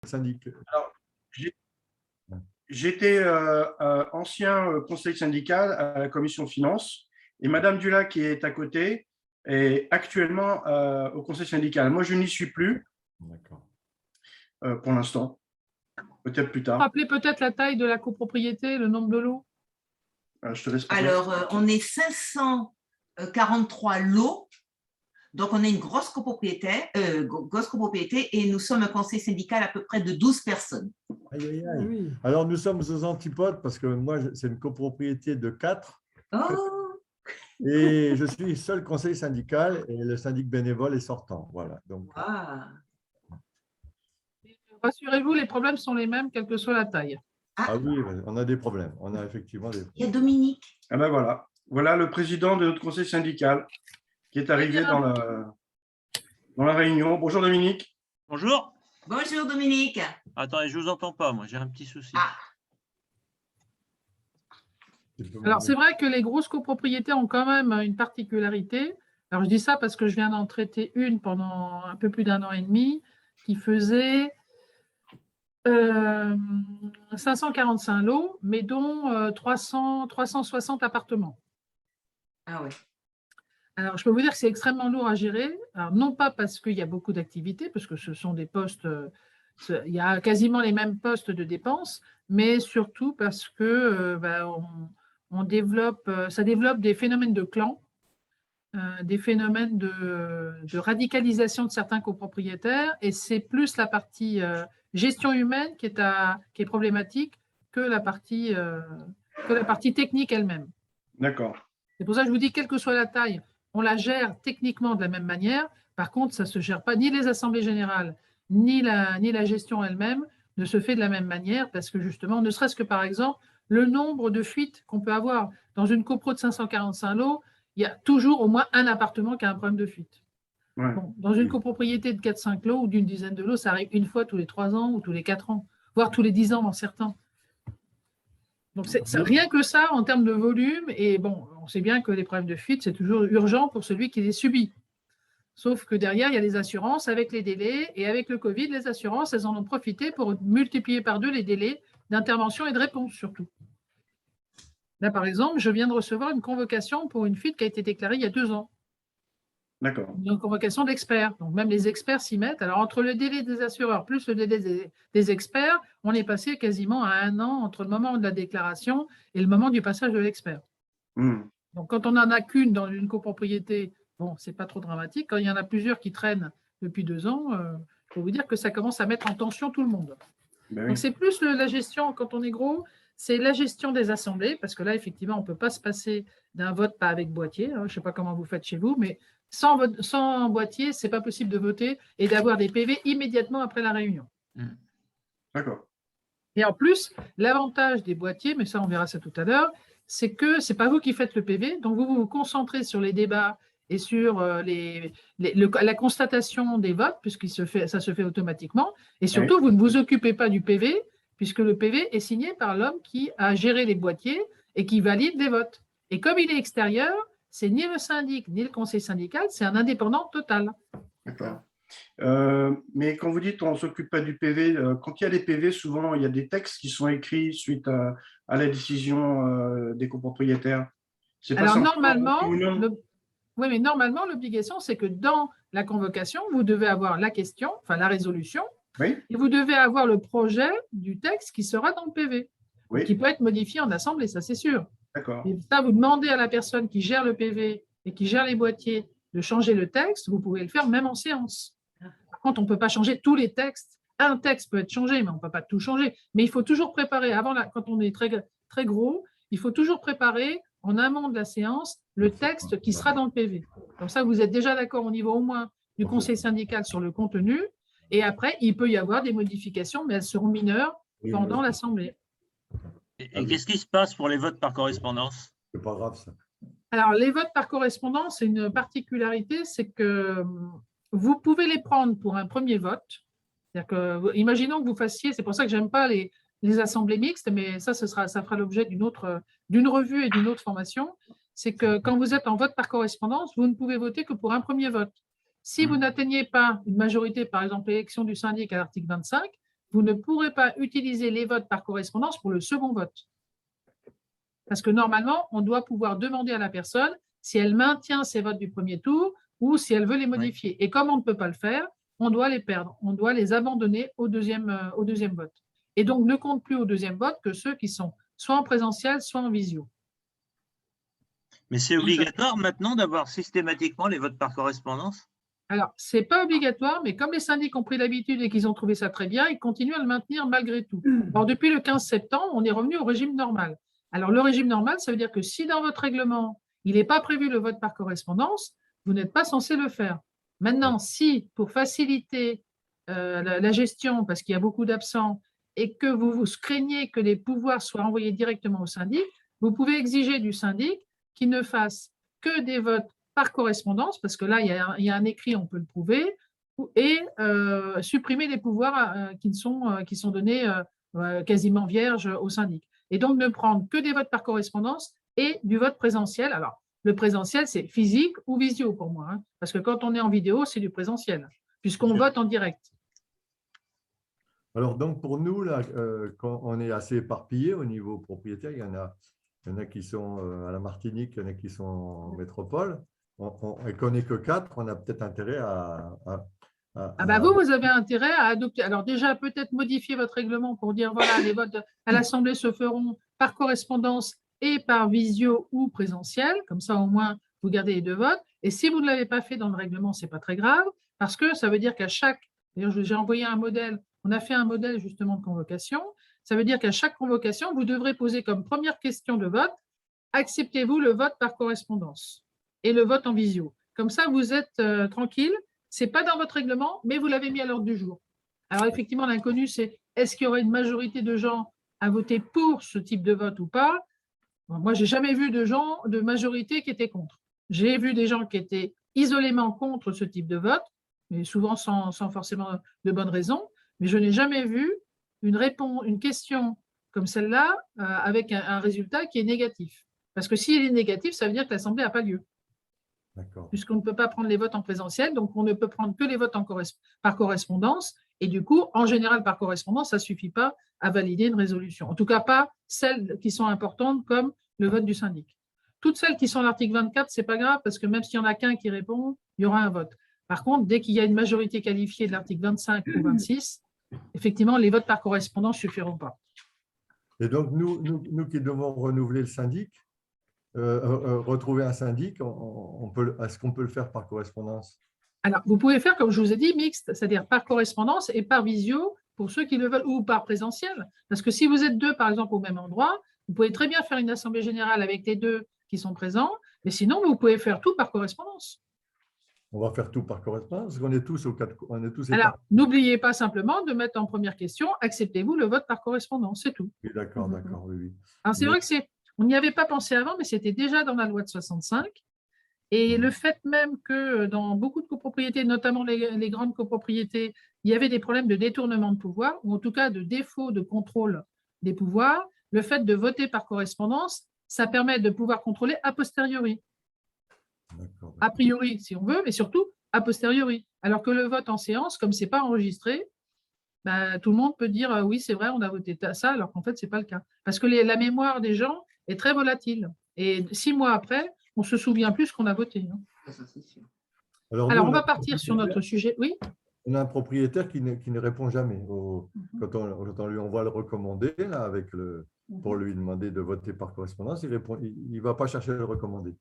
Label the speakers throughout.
Speaker 1: syndic.
Speaker 2: Alors, j'étais ancien conseiller syndical à la commission finances et Madame Dulac, qui est à côté, est actuellement au conseil syndical. Moi, je n'y suis plus pour l'instant. Peut-être plus tard.
Speaker 3: Rappelez peut-être la taille de la copropriété, le nombre de lots.
Speaker 2: Je te laisse parler.
Speaker 4: Alors, on est 543 lots. Donc, on est une grosse copropriété et nous sommes un conseil syndical à peu près de 12 personnes.
Speaker 1: Aïe, aïe, aïe. Oui. Alors, nous sommes aux antipodes parce que moi, c'est une copropriété de 4.
Speaker 4: Oh.
Speaker 1: Et je suis seul conseiller syndical et le syndic bénévole est sortant. Voilà. Donc,
Speaker 4: Wow.
Speaker 3: Rassurez-vous, les problèmes sont les mêmes, quelle que soit la taille.
Speaker 1: ah oui, on a des problèmes. On a effectivement des problèmes.
Speaker 4: Il y a Dominique.
Speaker 2: Ah ben voilà. Voilà le président de notre conseil syndical qui est arrivé dans la réunion. Bonjour Dominique.
Speaker 5: Bonjour.
Speaker 4: Bonjour Dominique.
Speaker 5: Attendez, je ne vous entends pas, moi, j'ai un petit souci.
Speaker 4: Ah.
Speaker 3: Alors, c'est vrai que les grosses copropriétés ont quand même une particularité. Alors, je dis ça parce que je viens d'en traiter une pendant un peu plus d'1 an et demi qui faisait 545 lots, mais dont 360 appartements.
Speaker 4: Ah ouais.
Speaker 3: Alors, je peux vous dire que c'est extrêmement lourd à gérer. Alors, non pas parce qu'il y a beaucoup d'activités, parce que ce sont des postes, il y a quasiment les mêmes postes de dépenses, mais surtout parce que on développe, ça développe des phénomènes de clans, des phénomènes de radicalisation de certains copropriétaires, et c'est plus la partie gestion humaine qui est problématique que la partie technique elle-même.
Speaker 2: D'accord.
Speaker 3: C'est pour ça que je vous dis, quelle que soit la taille, on la gère techniquement de la même manière. Par contre, ça ne se gère pas, ni les assemblées générales, ni la gestion elle-même ne se fait de la même manière, parce que justement, ne serait-ce que par exemple, le nombre de fuites qu'on peut avoir dans une copro de 545 lots, il y a toujours au moins un appartement qui a un problème de fuite.
Speaker 2: Ouais.
Speaker 3: Bon, dans une copropriété de 4-5 lots ou d'une dizaine de lots, ça arrive une fois tous les 3 ans ou tous les 4 ans, voire tous les 10 ans dans certains. Donc, c'est rien que ça en termes de volume. Et bon, on sait bien que les problèmes de fuite, c'est toujours urgent pour celui qui les subit. Sauf que derrière, il y a les assurances avec les délais. Et avec le Covid, les assurances, elles en ont profité pour multiplier par 2 les délais d'intervention et de réponse surtout. Là, par exemple, je viens de recevoir une convocation pour une fuite qui a été déclarée il y a 2 ans.
Speaker 2: D'accord.
Speaker 3: Une convocation d'experts. Donc, même les experts s'y mettent. Alors, entre le délai des assureurs plus le délai des experts, on est passé quasiment à 1 an entre le moment de la déclaration et le moment du passage de l'expert. Donc, quand on n'en a qu'une dans une copropriété, bon, ce n'est pas trop dramatique. Quand il y en a plusieurs qui traînent depuis 2 ans, il faut vous dire que ça commence à mettre en tension tout le monde.
Speaker 2: Ben oui.
Speaker 3: Donc, c'est plus la gestion, quand on est gros, c'est la gestion des assemblées, parce que là, effectivement, on ne peut pas se passer d'un vote pas avec boîtier. Je ne sais pas comment vous faites chez vous, mais sans boîtier, ce n'est pas possible de voter et d'avoir des PV immédiatement après la réunion.
Speaker 2: D'accord.
Speaker 3: Et en plus, l'avantage des boîtiers, mais ça, on verra ça tout à l'heure, c'est que ce n'est pas vous qui faites le PV, donc vous vous concentrez sur les débats et sur la constatation des votes, puisque ça se fait automatiquement, et surtout,
Speaker 2: Oui.
Speaker 3: vous ne vous occupez pas du PV, puisque le PV est signé par l'homme qui a géré les boîtiers et qui valide les votes. Et comme il est extérieur, c'est ni le syndic ni le conseil syndical, c'est un indépendant total.
Speaker 2: D'accord. Mais quand vous dites on ne s'occupe pas du PV, quand il y a des PV, souvent il y a des textes qui sont écrits suite à la décision des copropriétaires.
Speaker 3: Alors normalement, oui, mais normalement, l'obligation, c'est que dans la convocation, vous devez avoir la question, enfin la résolution,
Speaker 2: oui.
Speaker 3: Et vous devez avoir le projet du texte qui sera dans le PV,
Speaker 2: Oui.
Speaker 3: qui peut être modifié en assemblée, ça c'est sûr.
Speaker 2: D'accord.
Speaker 3: Et ça, vous demandez à la personne qui gère le PV et qui gère les boîtiers de changer le texte, vous pouvez le faire même en séance. Par contre, on ne peut pas changer tous les textes. Un texte peut être changé, mais on ne peut pas tout changer. Mais il faut toujours préparer, quand on est très, très gros, il faut toujours préparer en amont de la séance le texte qui sera dans le PV. Comme ça, vous êtes déjà d'accord au niveau au moins du conseil syndical sur le contenu. Et après, il peut y avoir des modifications, mais elles seront mineures pendant l'Assemblée.
Speaker 5: Et qu'est-ce qui se passe pour les votes par correspondance?
Speaker 1: C'est pas grave, ça.
Speaker 3: Alors, les votes par correspondance, c'est une particularité, c'est que vous pouvez les prendre pour un premier vote. C'est-à-dire que, imaginons que vous fassiez, c'est pour ça que je n'aime pas les assemblées mixtes, mais ça fera l'objet d'une revue et d'une autre formation. C'est que quand vous êtes en vote par correspondance, vous ne pouvez voter que pour un premier vote. Si vous n'atteignez pas une majorité, par exemple l'élection du syndic à l'article 25, vous ne pourrez pas utiliser les votes par correspondance pour le second vote. Parce que normalement, on doit pouvoir demander à la personne si elle maintient ses votes du premier tour ou si elle veut les modifier. Et comme on ne peut pas le faire, on doit les perdre. On doit les abandonner au deuxième vote. Et donc, ne compte plus au deuxième vote que ceux qui sont soit en présentiel, soit en visio.
Speaker 5: Mais c'est obligatoire maintenant d'avoir systématiquement les votes par correspondance?
Speaker 3: Alors, ce n'est pas obligatoire, mais comme les syndics ont pris l'habitude et qu'ils ont trouvé ça très bien, ils continuent à le maintenir malgré tout. Alors, depuis le 15 septembre, on est revenu au régime normal. Alors, le régime normal, ça veut dire que si dans votre règlement, il n'est pas prévu le vote par correspondance, vous n'êtes pas censé le faire. Maintenant, si, pour faciliter la gestion, parce qu'il y a beaucoup d'absents, et que vous craignez que les pouvoirs soient envoyés directement au syndic, vous pouvez exiger du syndic qu'il ne fasse que des votes par correspondance, parce que là, il y a un écrit, on peut le prouver, et supprimer les pouvoirs qui sont donnés quasiment vierges au syndic. Et donc, ne prendre que des votes par correspondance et du vote présentiel. Alors, le présentiel, c'est physique ou visio pour moi, hein, parce que quand on est en vidéo, c'est du présentiel, puisqu'on vote en direct.
Speaker 1: Alors, donc, pour nous, là, quand on est assez éparpillé au niveau propriétaire, il y en a qui sont à la Martinique, il y en a qui sont en métropole, et qu'on n'est que 4, on a peut-être intérêt à…
Speaker 3: Vous avez intérêt à adopter. Alors déjà, peut-être modifier votre règlement pour dire, voilà, les votes à l'Assemblée se feront par correspondance et par visio ou présentiel. Comme ça, au moins, vous gardez les deux votes. Et si vous ne l'avez pas fait dans le règlement, ce n'est pas très grave, parce que ça veut dire qu'à chaque… D'ailleurs, j'ai envoyé un modèle, on a fait un modèle justement de convocation. Ça veut dire qu'à chaque convocation, vous devrez poser comme première question de vote, acceptez-vous le vote par correspondance et le vote en visio. Comme ça, vous êtes tranquille. Ce n'est pas dans votre règlement, mais vous l'avez mis à l'ordre du jour. Alors, effectivement, l'inconnu, c'est est-ce qu'il y aurait une majorité de gens à voter pour ce type de vote ou pas? Moi, je n'ai jamais vu de majorité qui était contre. J'ai vu des gens qui étaient isolément contre ce type de vote, mais souvent sans forcément de bonnes raisons. Mais je n'ai jamais vu une question comme celle-là avec un résultat qui est négatif. Parce que s'il est négatif, ça veut dire que l'Assemblée n'a pas lieu. Puisqu'on ne peut pas prendre les votes en présentiel, donc on ne peut prendre que les votes par correspondance. Et du coup, en général, par correspondance, ça ne suffit pas à valider une résolution. En tout cas, pas celles qui sont importantes comme le vote du syndic. Toutes celles qui sont à l'article 24, ce n'est pas grave, parce que même s'il n'y en a qu'un qui répond, il y aura un vote. Par contre, dès qu'il y a une majorité qualifiée de l'article 25 ou 26, effectivement, les votes par correspondance ne suffiront pas.
Speaker 1: Et donc, nous qui devons renouveler le syndic, retrouver un syndic, est-ce qu'on peut le faire par correspondance?
Speaker 3: Alors, vous pouvez faire, comme je vous ai dit, mixte, c'est-à-dire par correspondance et par visio pour ceux qui le veulent, ou par présentiel. Parce que si vous êtes deux, par exemple, au même endroit, vous pouvez très bien faire une assemblée générale avec les deux qui sont présents, mais sinon, vous pouvez faire tout par correspondance.
Speaker 1: On va faire tout par correspondance, parce qu'on est tous
Speaker 3: Alors, n'oubliez pas simplement de mettre en première question, acceptez-vous le vote par correspondance, c'est tout.
Speaker 1: Oui, d'accord, oui.
Speaker 3: Alors, c'est vrai que on n'y avait pas pensé avant, mais c'était déjà dans la loi de 65. Et le fait même que dans beaucoup de copropriétés, notamment les grandes copropriétés, il y avait des problèmes de détournement de pouvoir, ou en tout cas de défaut de contrôle des pouvoirs, le fait de voter par correspondance, ça permet de pouvoir contrôler a posteriori. A priori, si on veut, mais surtout a posteriori. Alors que le vote en séance, comme ce n'est pas enregistré, tout le monde peut dire oui, c'est vrai, on a voté ça, alors qu'en fait, ce n'est pas le cas. Parce que la mémoire des gens est très volatile. Et 6 mois après, on se souvient plus ce qu'on a voté. Hein. Alors, on va partir sur notre sujet. Oui.
Speaker 1: On a un propriétaire qui ne répond jamais. Quand on lui envoie le recommandé, là, pour lui demander de voter par correspondance, il ne va pas chercher le recommandé.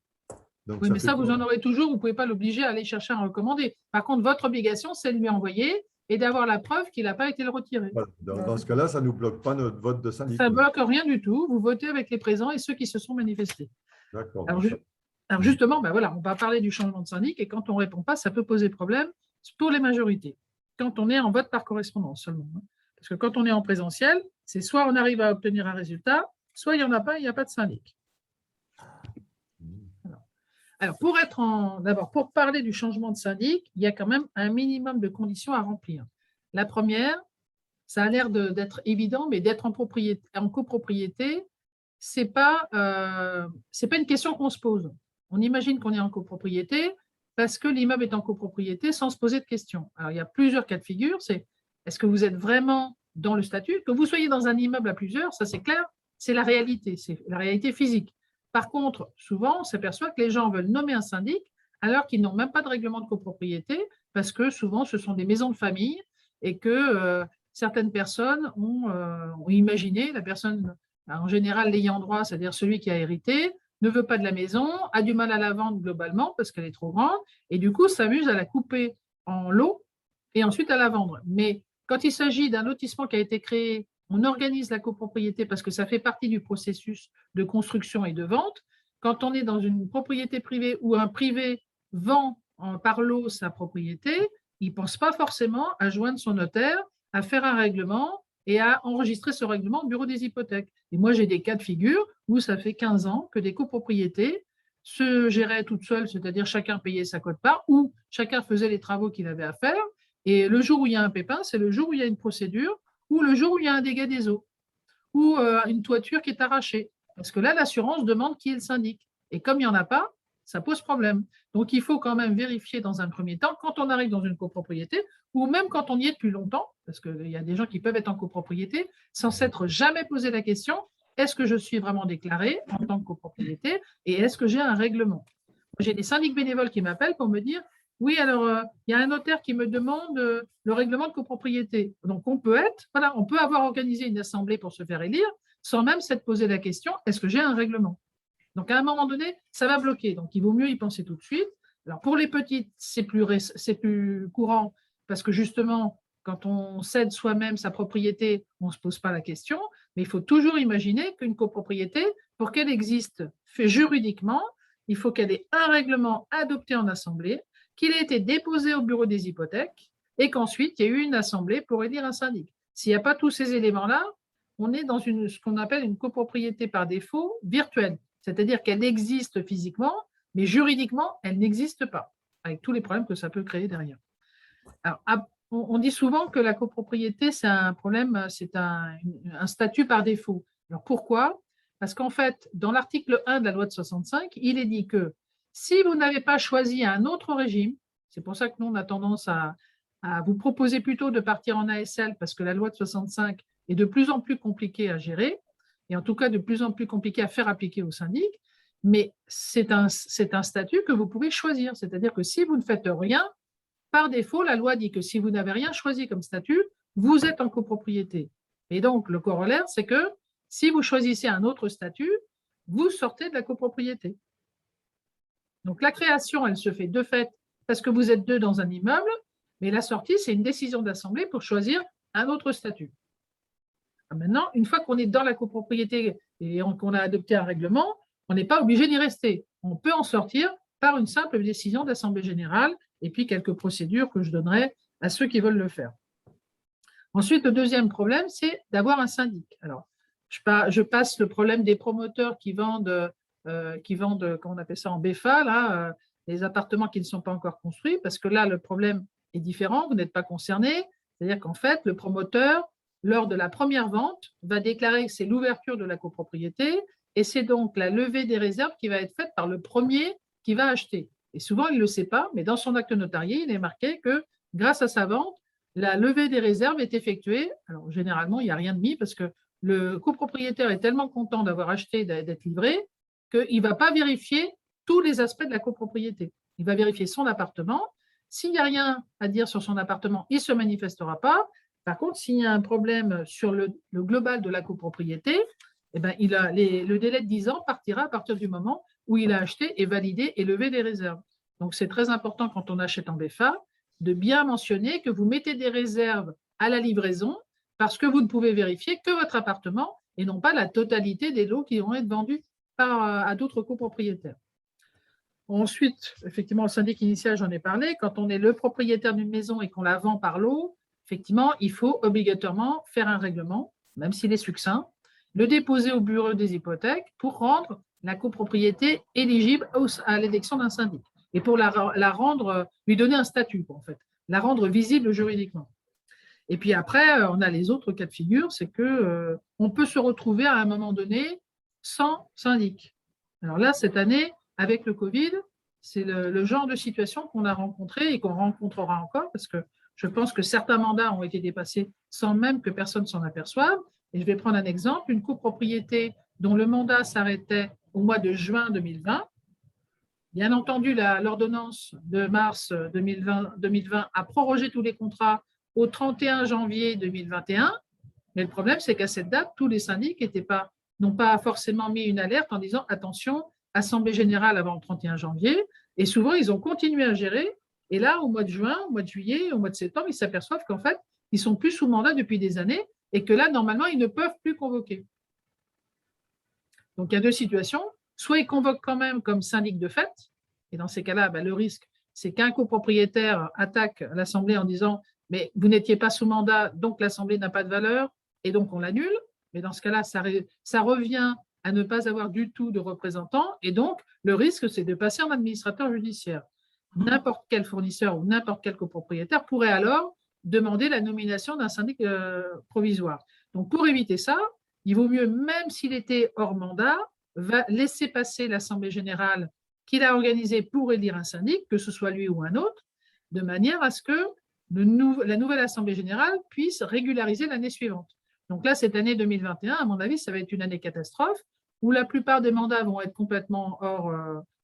Speaker 1: Donc,
Speaker 3: oui, mais ça, vous en aurez toujours. Vous ne pouvez pas l'obliger à aller chercher un recommandé. Par contre, votre obligation, c'est de lui envoyer et d'avoir la preuve qu'il n'a pas été le retiré.
Speaker 1: Voilà. Dans ce cas-là, ça ne nous bloque pas notre vote de syndic.
Speaker 3: Ça ne bloque rien du tout. Vous votez avec les présents et ceux qui se sont manifestés.
Speaker 1: D'accord.
Speaker 3: Alors justement, voilà, on va parler du changement de syndic et quand on ne répond pas, ça peut poser problème pour les majorités, quand on est en vote par correspondance seulement. Parce que quand on est en présentiel, c'est soit on arrive à obtenir un résultat, soit il n'y en a pas, il n'y a pas de syndic. Alors, d'abord, pour parler du changement de syndic, il y a quand même un minimum de conditions à remplir. La première, ça a l'air d'être évident, mais d'être en copropriété, ce n'est pas une question qu'on se pose. On imagine qu'on est en copropriété parce que l'immeuble est en copropriété sans se poser de questions. Alors, il y a plusieurs cas de figure. C'est est-ce que vous êtes vraiment dans le statut. Que vous soyez dans un immeuble à plusieurs, ça c'est clair, c'est la réalité physique. Par contre, souvent, on s'aperçoit que les gens veulent nommer un syndic alors qu'ils n'ont même pas de règlement de copropriété, parce que souvent, ce sont des maisons de famille et que certaines personnes ont imaginé, la personne, en général, l'ayant droit, c'est-à-dire celui qui a hérité, ne veut pas de la maison, a du mal à la vendre globalement parce qu'elle est trop grande, et du coup, s'amuse à la couper en lots et ensuite à la vendre. Mais quand il s'agit d'un lotissement qui a été créé, on organise la copropriété parce que ça fait partie du processus de construction et de vente. Quand on est dans une propriété privée où un privé vend par lot sa propriété, il ne pense pas forcément à joindre son notaire, à faire un règlement et à enregistrer ce règlement au bureau des hypothèques. Et moi, j'ai des cas de figure où ça fait 15 ans que des copropriétés se géraient toutes seules, c'est-à-dire chacun payait sa quote-part ou chacun faisait les travaux qu'il avait à faire. Et le jour où il y a un pépin, c'est le jour où il y a une procédure ou le jour où il y a un dégât des eaux ou une toiture qui est arrachée. Parce que là, l'assurance demande qui est le syndic. Et comme il n'y en a pas, ça pose problème. Donc, il faut quand même vérifier dans un premier temps, quand on arrive dans une copropriété, ou même quand on y est depuis longtemps, parce qu'il y a des gens qui peuvent être en copropriété, sans s'être jamais posé la question, est-ce que je suis vraiment déclaré en tant que copropriété et est-ce que j'ai un règlement? J'ai des syndics bénévoles qui m'appellent pour me dire, oui, alors, il y a un notaire qui me demande le règlement de copropriété. Donc, on peut avoir organisé une assemblée pour se faire élire sans même s'être posé la question, est-ce que j'ai un règlement? Donc, à un moment donné, ça va bloquer. Donc, il vaut mieux y penser tout de suite. Alors, pour les petites, c'est plus courant parce que justement, quand on cède soi-même sa propriété, on ne se pose pas la question. Mais il faut toujours imaginer qu'une copropriété, pour qu'elle existe juridiquement, il faut qu'elle ait un règlement adopté en assemblée, qu'il ait été déposé au bureau des hypothèques et qu'ensuite, il y ait eu une assemblée pour élire un syndic. S'il n'y a pas tous ces éléments-là, on est dans ce qu'on appelle une copropriété par défaut virtuelle. C'est-à-dire qu'elle existe physiquement, mais juridiquement, elle n'existe pas, avec tous les problèmes que ça peut créer derrière. Alors, on dit souvent que la copropriété, c'est un problème, c'est un statut par défaut. Alors, pourquoi? Parce qu'en fait, dans l'article 1 de la loi de 65, il est dit que si vous n'avez pas choisi un autre régime, c'est pour ça que nous, on a tendance à vous proposer plutôt de partir en ASL, parce que la loi de 65 est de plus en plus compliquée à gérer, et en tout cas de plus en plus compliqué à faire appliquer au syndic, mais c'est un statut que vous pouvez choisir. C'est-à-dire que si vous ne faites rien, par défaut, la loi dit que si vous n'avez rien choisi comme statut, vous êtes en copropriété. Et donc, le corollaire, c'est que si vous choisissez un autre statut, vous sortez de la copropriété. Donc, la création, elle se fait de fait parce que vous êtes deux dans un immeuble, mais la sortie, c'est une décision d'assemblée pour choisir un autre statut. Maintenant, une fois qu'on est dans la copropriété et qu'on a adopté un règlement, on n'est pas obligé d'y rester. On peut en sortir par une simple décision d'assemblée générale et puis quelques procédures que je donnerai à ceux qui veulent le faire. Ensuite, le deuxième problème, c'est d'avoir un syndic. Alors, je passe le problème des promoteurs qui vendent, comment on appelle ça, en BFA, là, les appartements qui ne sont pas encore construits, parce que là, le problème est différent, vous n'êtes pas concerné. C'est-à-dire qu'en fait, le promoteur, lors de la première vente, va déclarer que c'est l'ouverture de la copropriété et c'est donc la levée des réserves qui va être faite par le premier qui va acheter. Et souvent, il ne le sait pas, mais dans son acte notarié, il est marqué que grâce à sa vente, la levée des réserves est effectuée. Alors, généralement, il n'y a rien de mis parce que le copropriétaire est tellement content d'avoir acheté, d'être livré, qu'il ne va pas vérifier tous les aspects de la copropriété. Il va vérifier son appartement. S'il n'y a rien à dire sur son appartement, il ne se manifestera pas. Par contre, s'il y a un problème sur le global de la copropriété, eh ben, le délai de 10 ans partira à partir du moment où il a acheté et validé et levé des réserves. Donc, c'est très important quand on achète en BFA de bien mentionner que vous mettez des réserves à la livraison parce que vous ne pouvez vérifier que votre appartement et non pas la totalité des lots qui vont être vendus à d'autres copropriétaires. Ensuite, effectivement, le syndic initial, j'en ai parlé. Quand on est le propriétaire d'une maison et qu'on la vend par lot, effectivement, il faut obligatoirement faire un règlement, même s'il est succinct, le déposer au bureau des hypothèques pour rendre la copropriété éligible à l'élection d'un syndic et pour la rendre, lui donner un statut, en fait, la rendre visible juridiquement. Et puis après, on a les autres cas de figure, c'est qu'on peut se retrouver à un moment donné sans syndic. Alors là, cette année, avec le Covid, c'est le genre de situation qu'on a rencontré et qu'on rencontrera encore parce que Je pense que certains mandats ont été dépassés sans même que personne s'en aperçoive. Et je vais prendre un exemple, une copropriété dont le mandat s'arrêtait au mois de juin 2020. Bien entendu, l'ordonnance de mars 2020 a prorogé tous les contrats au 31 janvier 2021. Mais le problème, c'est qu'à cette date, tous les syndics n'ont pas forcément mis une alerte en disant « attention, assemblée générale avant le 31 janvier ». Et souvent, ils ont continué à gérer. Et là, au mois de juin, au mois de juillet, au mois de septembre, ils s'aperçoivent qu'en fait, ils sont plus sous mandat depuis des années et que là, normalement, ils ne peuvent plus convoquer. Donc, il y a deux situations. Soit ils convoquent quand même comme syndic de fait. Et dans ces cas-là, le risque, c'est qu'un copropriétaire attaque l'Assemblée en disant « mais vous n'étiez pas sous mandat, donc l'Assemblée n'a pas de valeur et donc on l'annule ». Mais dans ce cas-là, ça revient à ne pas avoir du tout de représentants. Et donc, le risque, c'est de passer en administrateur judiciaire. N'importe quel fournisseur ou n'importe quel copropriétaire pourrait alors demander la nomination d'un syndic provisoire. Donc, pour éviter ça, il vaut mieux, même s'il était hors mandat, laisser passer l'Assemblée générale qu'il a organisée pour élire un syndic, que ce soit lui ou un autre, de manière à ce que la nouvelle Assemblée générale puisse régulariser l'année suivante. Donc là, cette année 2021, à mon avis, ça va être une année catastrophe où la plupart des mandats vont être complètement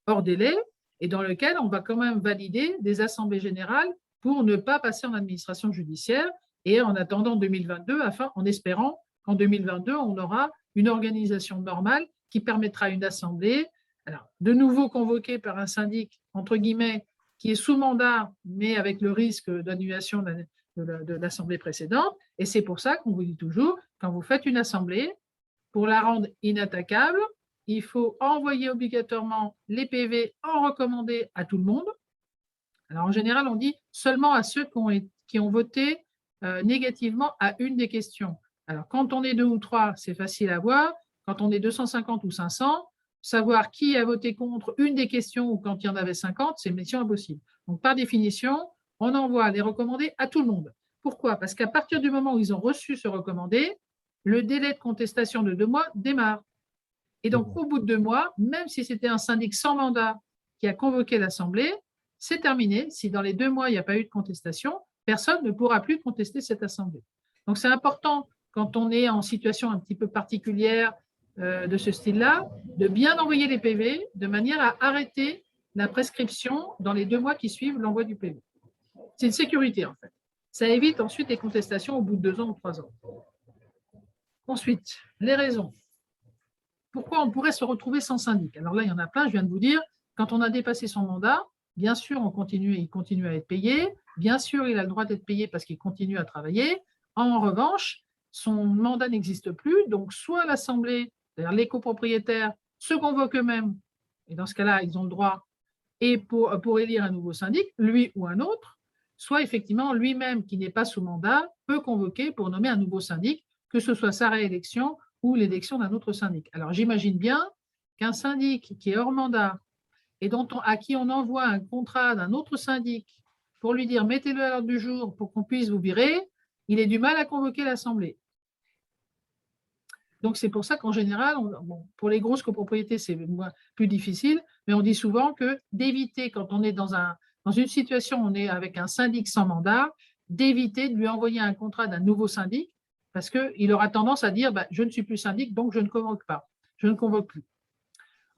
Speaker 3: hors délai et dans lequel on va quand même valider des assemblées générales pour ne pas passer en administration judiciaire et en attendant 2022, en espérant qu'en 2022, on aura une organisation normale qui permettra à une assemblée, alors, de nouveau convoquée par un syndic, entre guillemets, qui est sous mandat, mais avec le risque d'annulation de l'assemblée précédente. Et c'est pour ça qu'on vous dit toujours, quand vous faites une assemblée, pour la rendre inattaquable, il faut envoyer obligatoirement les PV en recommandé à tout le monde. Alors, en général, on dit seulement à ceux qui ont voté négativement à une des questions. Alors, quand on est 2 ou 3, c'est facile à voir. Quand on est 250 ou 500, savoir qui a voté contre une des questions ou quand il y en avait 50, c'est mission impossible. Donc, par définition, on envoie les recommandés à tout le monde. Pourquoi? Parce qu'à partir du moment où ils ont reçu ce recommandé, le délai de contestation de 2 mois démarre. Et donc, au bout de 2 mois, même si c'était un syndic sans mandat qui a convoqué l'Assemblée, c'est terminé. Si dans les 2 mois, il n'y a pas eu de contestation, personne ne pourra plus contester cette Assemblée. Donc, c'est important, quand on est en situation un petit peu particulière de ce style-là, de bien envoyer les PV de manière à arrêter la prescription dans les 2 mois qui suivent l'envoi du PV. C'est une sécurité, en fait. Ça évite ensuite les contestations au bout de 2 ans ou 3 ans. Ensuite, les raisons. Pourquoi on pourrait se retrouver sans syndic? Alors là, il y en a plein, je viens de vous dire. Quand on a dépassé son mandat, bien sûr, il continue à être payé. Bien sûr, il a le droit d'être payé parce qu'il continue à travailler. En revanche, son mandat n'existe plus. Donc, soit l'Assemblée, c'est-à-dire les copropriétaires, se convoquent eux-mêmes, et dans ce cas-là, ils ont le droit, et pour élire un nouveau syndic, lui ou un autre, soit effectivement lui-même, qui n'est pas sous mandat, peut convoquer pour nommer un nouveau syndic, que ce soit sa réélection ou l'élection d'un autre syndic. Alors, j'imagine bien qu'un syndic qui est hors mandat et à qui on envoie un contrat d'un autre syndic pour lui dire « mettez-le à l'ordre du jour pour qu'on puisse vous virer », il a du mal à convoquer l'Assemblée. Donc, c'est pour ça qu'en général, pour les grosses copropriétés, c'est plus difficile, mais on dit souvent que d'éviter, quand on est dans une situation où on est avec un syndic sans mandat, d'éviter de lui envoyer un contrat d'un nouveau syndic, parce qu'il aura tendance à dire « je ne suis plus syndic, donc je ne convoque pas, je ne convoque plus ».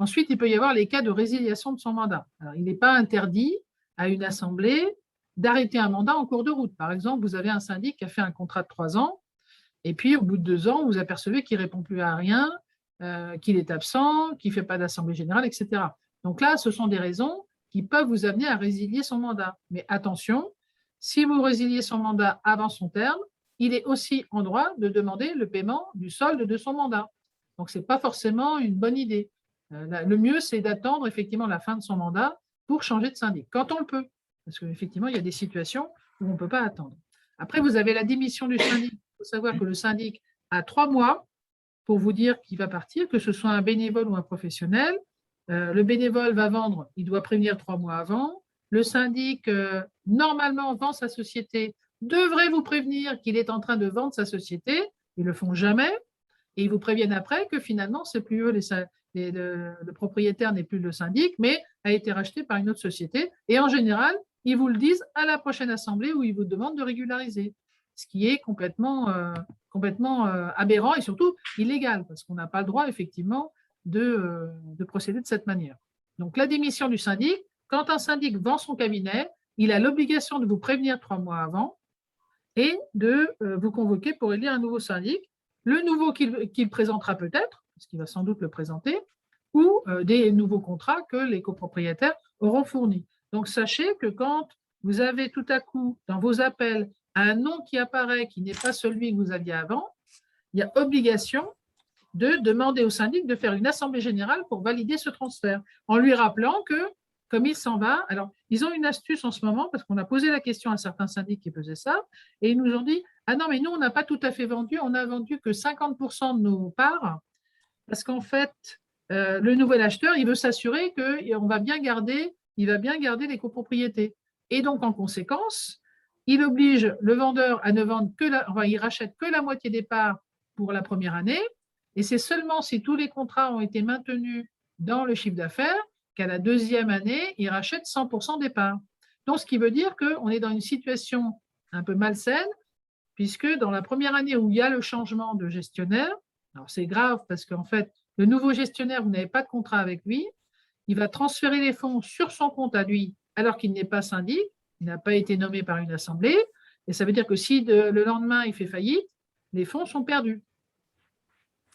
Speaker 3: Ensuite, il peut y avoir les cas de résiliation de son mandat. Alors, il n'est pas interdit à une assemblée d'arrêter un mandat en cours de route. Par exemple, vous avez un syndic qui a fait un contrat de 3 ans, et puis au bout de 2 ans, vous apercevez qu'il ne répond plus à rien, qu'il est absent, qu'il ne fait pas d'assemblée générale, etc. Donc là, ce sont des raisons qui peuvent vous amener à résilier son mandat. Mais attention, si vous résiliez son mandat avant son terme, il est aussi en droit de demander le paiement du solde de son mandat. Donc, ce n'est pas forcément une bonne idée. Le mieux, c'est d'attendre effectivement la fin de son mandat pour changer de syndic, quand on le peut. Parce qu'effectivement, il y a des situations où on ne peut pas attendre. Après, vous avez la démission du syndic. Il faut savoir que le syndic a 3 mois pour vous dire qu'il va partir, que ce soit un bénévole ou un professionnel. Le bénévole va vendre, il doit prévenir 3 mois avant. Le syndic, normalement, vend sa société, devrait vous prévenir qu'il est en train de vendre sa société. Ils ne le font jamais. Et ils vous préviennent après que finalement, c'est plus eux, le propriétaire n'est plus le syndic, mais a été racheté par une autre société. Et en général, ils vous le disent à la prochaine assemblée où ils vous demandent de régulariser, ce qui est complètement aberrant et surtout illégal, parce qu'on n'a pas le droit, effectivement, de procéder de cette manière. Donc, la démission du syndic, quand un syndic vend son cabinet, il a l'obligation de vous prévenir 3 mois avant et de vous convoquer pour élire un nouveau syndic, le nouveau qu'il présentera peut-être, parce qu'il va sans doute le présenter, ou des nouveaux contrats que les copropriétaires auront fournis. Donc, sachez que quand vous avez tout à coup dans vos appels un nom qui apparaît qui n'est pas celui que vous aviez avant, il y a obligation de demander au syndic de faire une assemblée générale pour valider ce transfert, en lui rappelant que, comme il s'en va, alors ils ont une astuce en ce moment, parce qu'on a posé la question à certains syndics qui faisaient ça, et ils nous ont dit « Ah non, mais nous, on n'a pas tout à fait vendu, on n'a vendu que 50% de nos parts, parce qu'en fait, le nouvel acheteur, il veut s'assurer qu'il va bien garder les copropriétés. Et donc, en conséquence, il oblige le vendeur à ne vendre il rachète que la moitié des parts pour la première année, et c'est seulement si tous les contrats ont été maintenus dans le chiffre d'affaires qu'à la deuxième année, il rachète 100% des parts. Donc, ce qui veut dire qu'on est dans une situation un peu malsaine, puisque dans la première année où il y a le changement de gestionnaire, alors c'est grave parce qu'en fait, le nouveau gestionnaire, vous n'avez pas de contrat avec lui, il va transférer les fonds sur son compte à lui alors qu'il n'est pas syndic, il n'a pas été nommé par une assemblée, et ça veut dire que si le lendemain il fait faillite, les fonds sont perdus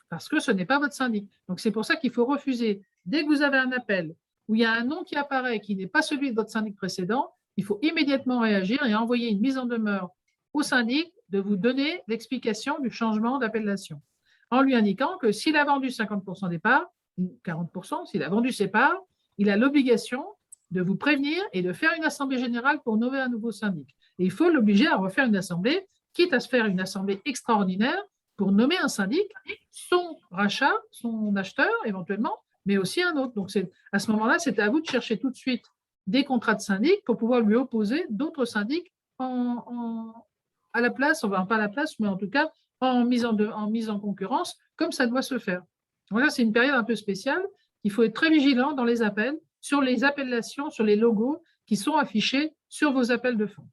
Speaker 3: parce que ce n'est pas votre syndic. Donc c'est pour ça qu'il faut refuser. Dès que vous avez un appel où il y a un nom qui apparaît qui n'est pas celui de votre syndic précédent, il faut immédiatement réagir et envoyer une mise en demeure au syndic de vous donner l'explication du changement d'appellation, en lui indiquant que s'il a vendu 50% des parts, ou 40%, s'il a vendu ses parts, il a l'obligation de vous prévenir et de faire une assemblée générale pour nommer un nouveau syndic. Et il faut l'obliger à refaire une assemblée, quitte à se faire une assemblée extraordinaire pour nommer un syndic, son rachat, son acheteur éventuellement, mais aussi un autre. Donc à ce moment-là, c'est à vous de chercher tout de suite des contrats de syndic pour pouvoir lui opposer d'autres syndics à la place, enfin pas à la place, mais en tout cas en mise en concurrence, comme ça doit se faire. Voilà, c'est une période un peu spéciale. Il faut être très vigilant dans les appels, sur les appellations, sur les logos qui sont affichés sur vos appels de fonds.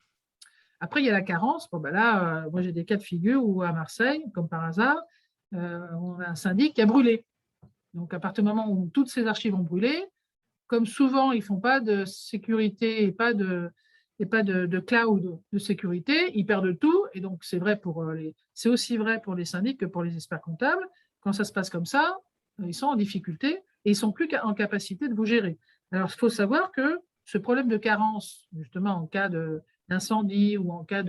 Speaker 3: Après, il y a la carence. Bon, ben là, moi, j'ai des cas de figure où à Marseille, comme par hasard, on a un syndic qui a brûlé. Donc, à partir du moment où toutes ces archives ont brûlé, comme souvent, ils ne font pas de sécurité et pas de cloud de sécurité, ils perdent tout. Et donc, c'est aussi vrai pour les syndics que pour les experts comptables. Quand ça se passe comme ça, ils sont en difficulté et ils ne sont plus en capacité de vous gérer. Alors, il faut savoir que ce problème de carence, justement, en cas d'incendie ou en cas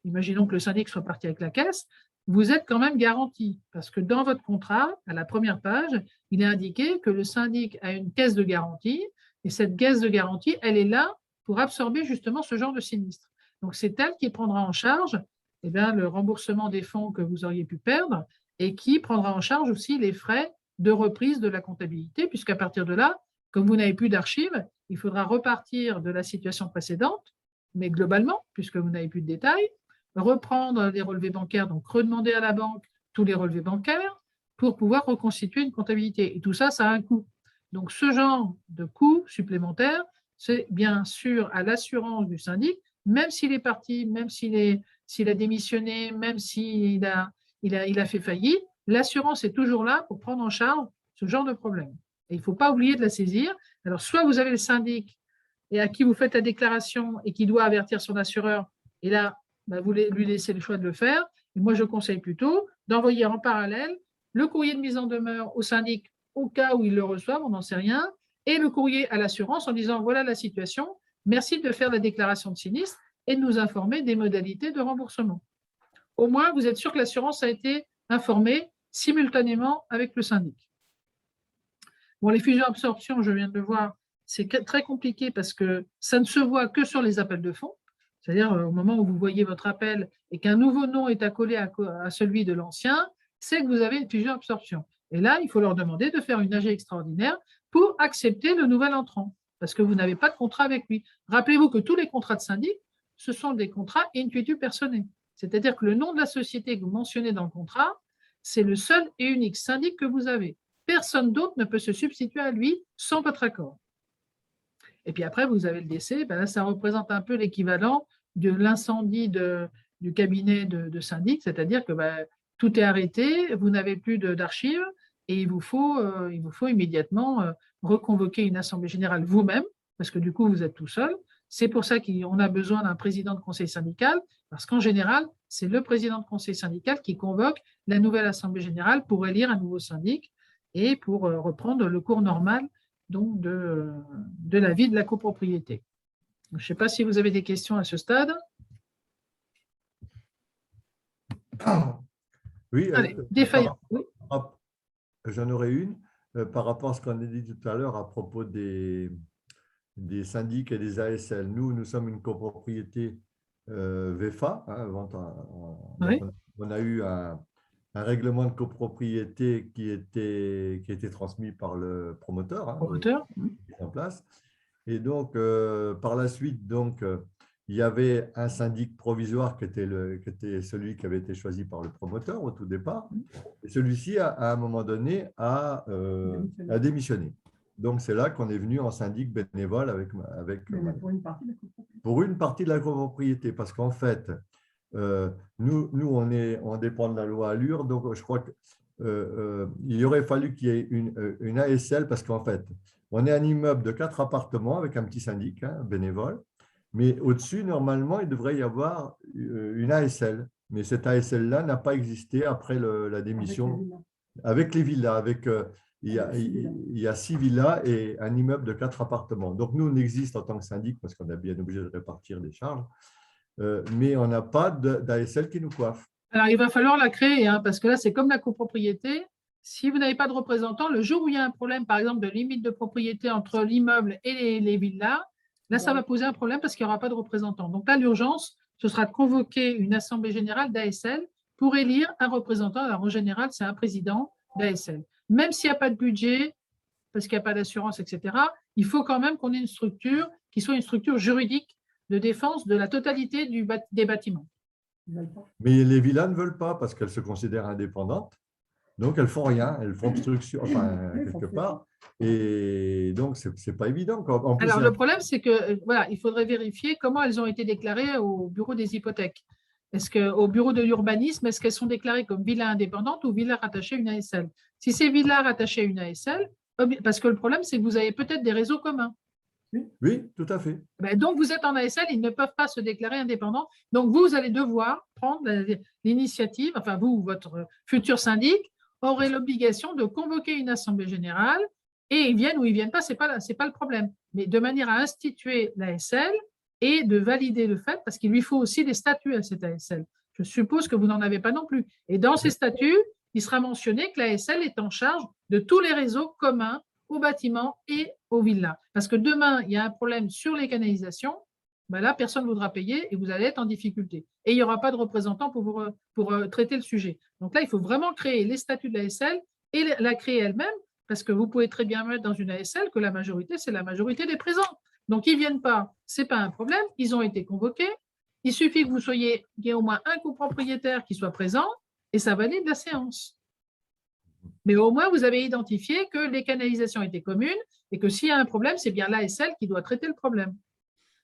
Speaker 3: imaginons que le syndic soit parti avec la caisse, vous êtes quand même garanti. Parce que dans votre contrat, à la première page, il est indiqué que le syndic a une caisse de garantie et cette caisse de garantie, elle est là pour absorber justement ce genre de sinistre. Donc, c'est elle qui prendra en charge le remboursement des fonds que vous auriez pu perdre et qui prendra en charge aussi les frais de reprise de la comptabilité, puisqu'à partir de là, comme vous n'avez plus d'archives, il faudra repartir de la situation précédente, mais globalement, puisque vous n'avez plus de détails, reprendre les relevés bancaires, donc redemander à la banque tous les relevés bancaires pour pouvoir reconstituer une comptabilité. Et tout ça, ça a un coût. Donc, ce genre de coût supplémentaire, c'est bien sûr à l'assurance du syndic, même s'il est parti, même s'il a démissionné, même s'il a fait faillite, l'assurance est toujours là pour prendre en charge ce genre de problème. Et il ne faut pas oublier de la saisir. Alors, soit vous avez le syndic et à qui vous faites la déclaration et qui doit avertir son assureur, et là, vous lui laissez le choix de le faire. Et moi, je conseille plutôt d'envoyer en parallèle le courrier de mise en demeure au syndic au cas où il le reçoive, on n'en sait rien, et le courrier à l'assurance en disant voilà la situation, merci de faire la déclaration de sinistre et de nous informer des modalités de remboursement. Au moins, vous êtes sûr que l'assurance a été informée simultanément avec le syndic. Bon, les fusions-absorptions, je viens de le voir, c'est très compliqué parce que ça ne se voit que sur les appels de fonds. C'est-à-dire au moment où vous voyez votre appel et qu'un nouveau nom est accolé à celui de l'ancien, c'est que vous avez une fusion-absorption. Et là, il faut leur demander de faire une AG extraordinaire pour accepter le nouvel entrant, parce que vous n'avez pas de contrat avec lui. Rappelez-vous que tous les contrats de syndic, ce sont des contrats intuitu personae. C'est-à-dire que le nom de la société que vous mentionnez dans le contrat, c'est le seul et unique syndic que vous avez. Personne d'autre ne peut se substituer à lui sans votre accord. Et puis après, vous avez le décès. Ben là, ça représente un peu l'équivalent de l'incendie du cabinet de syndic, c'est-à-dire que ben, tout est arrêté, vous n'avez plus d'archives et il vous faut immédiatement reconvoquer une assemblée générale vous-même, parce que du coup, vous êtes tout seul. C'est pour ça qu'on a besoin d'un président de conseil syndical, parce qu'en général, c'est le président de conseil syndical qui convoque la nouvelle assemblée générale pour élire un nouveau syndic et pour reprendre le cours normal donc de la vie de la copropriété. Je ne sais pas si vous avez des questions à ce stade.
Speaker 1: Oui,
Speaker 3: Allez, défaillant. Oui.
Speaker 1: j'en aurais une par rapport à ce qu'on a dit tout à l'heure à propos des syndics et des ASL. Nous sommes une copropriété VEFA. Hein,
Speaker 3: Oui.
Speaker 1: on a eu un règlement de copropriété qui était transmis par le promoteur, hein,
Speaker 3: Promoteur.
Speaker 1: en place. Et donc, par la suite, donc, il y avait un syndic provisoire qui était celui qui avait été choisi par le promoteur au tout départ. Et celui-ci, à un moment donné, a démissionné. Donc, c'est là qu'on est venu en syndic bénévole pour une partie de la copropriété. Parce qu'en fait, nous on dépend de la loi Allure. Donc, je crois qu'il aurait fallu qu'il y ait une ASL parce qu'en fait, on est un immeuble de 4 appartements avec un petit syndic bénévole. Mais au-dessus, normalement, il devrait y avoir une ASL. Mais cette ASL-là n'a pas existé après la démission. Avec les villas. Il y a 6 villas et un immeuble de 4 appartements. Donc, nous, on existe en tant que syndic parce qu'on est bien obligé de répartir les charges. Mais on n'a pas d'ASL qui nous coiffe.
Speaker 3: Alors, il va falloir la créer, hein, parce que là, c'est comme la copropriété. Si vous n'avez pas de représentant, le jour où il y a un problème, par exemple, de limite de propriété entre l'immeuble et les villas, là, ça va poser un problème parce qu'il n'y aura pas de représentant. Donc là, l'urgence, ce sera de convoquer une assemblée générale d'ASL pour élire un représentant. Alors, en général, c'est un président d'ASL. Même s'il n'y a pas de budget, parce qu'il n'y a pas d'assurance, etc., il faut quand même qu'on ait une structure qui soit une structure juridique de défense de la totalité des bâtiments.
Speaker 1: Mais les villas ne veulent pas parce qu'elles se considèrent indépendantes. Donc, elles ne font rien. Elles font obstruction, enfin, quelque part. Et donc, ce n'est pas évident. En plus,
Speaker 3: alors, le problème, c'est que voilà, il faudrait vérifier comment elles ont été déclarées au bureau des hypothèques. Est-ce qu'au bureau de l'urbanisme, est-ce qu'elles sont déclarées comme villas indépendantes ou villas rattachées à une ASL? Si c'est villas rattachées à une ASL, parce que le problème, c'est que vous avez peut-être des réseaux communs.
Speaker 1: Oui, tout à fait.
Speaker 3: Donc, vous êtes en ASL, ils ne peuvent pas se déclarer indépendants. Donc, vous allez devoir prendre l'initiative, enfin, vous, votre futur syndic, aurez l'obligation de convoquer une assemblée générale et ils viennent ou ils ne viennent pas, ce n'est pas le problème. Mais de manière à instituer l'ASL et de valider le fait, parce qu'il lui faut aussi des statuts à cette ASL. Je suppose que vous n'en avez pas non plus. Et dans ces statuts, il sera mentionné que l'ASL est en charge de tous les réseaux communs aux bâtiments et aux villas. Parce que demain, il y a un problème sur les canalisations, ben là, personne ne voudra payer et vous allez être en difficulté. Et il n'y aura pas de représentant pour traiter le sujet. Donc là, il faut vraiment créer les statuts de l'ASL et la créer elle-même, parce que vous pouvez très bien mettre dans une ASL que la majorité, c'est la majorité des présents. Donc, ils ne viennent pas, ce n'est pas un problème, ils ont été convoqués. Il suffit que qu'il y ait au moins un copropriétaire qui soit présent et ça valide la séance. Mais au moins, vous avez identifié que les canalisations étaient communes et que s'il y a un problème, c'est bien l'ASL qui doit traiter le problème.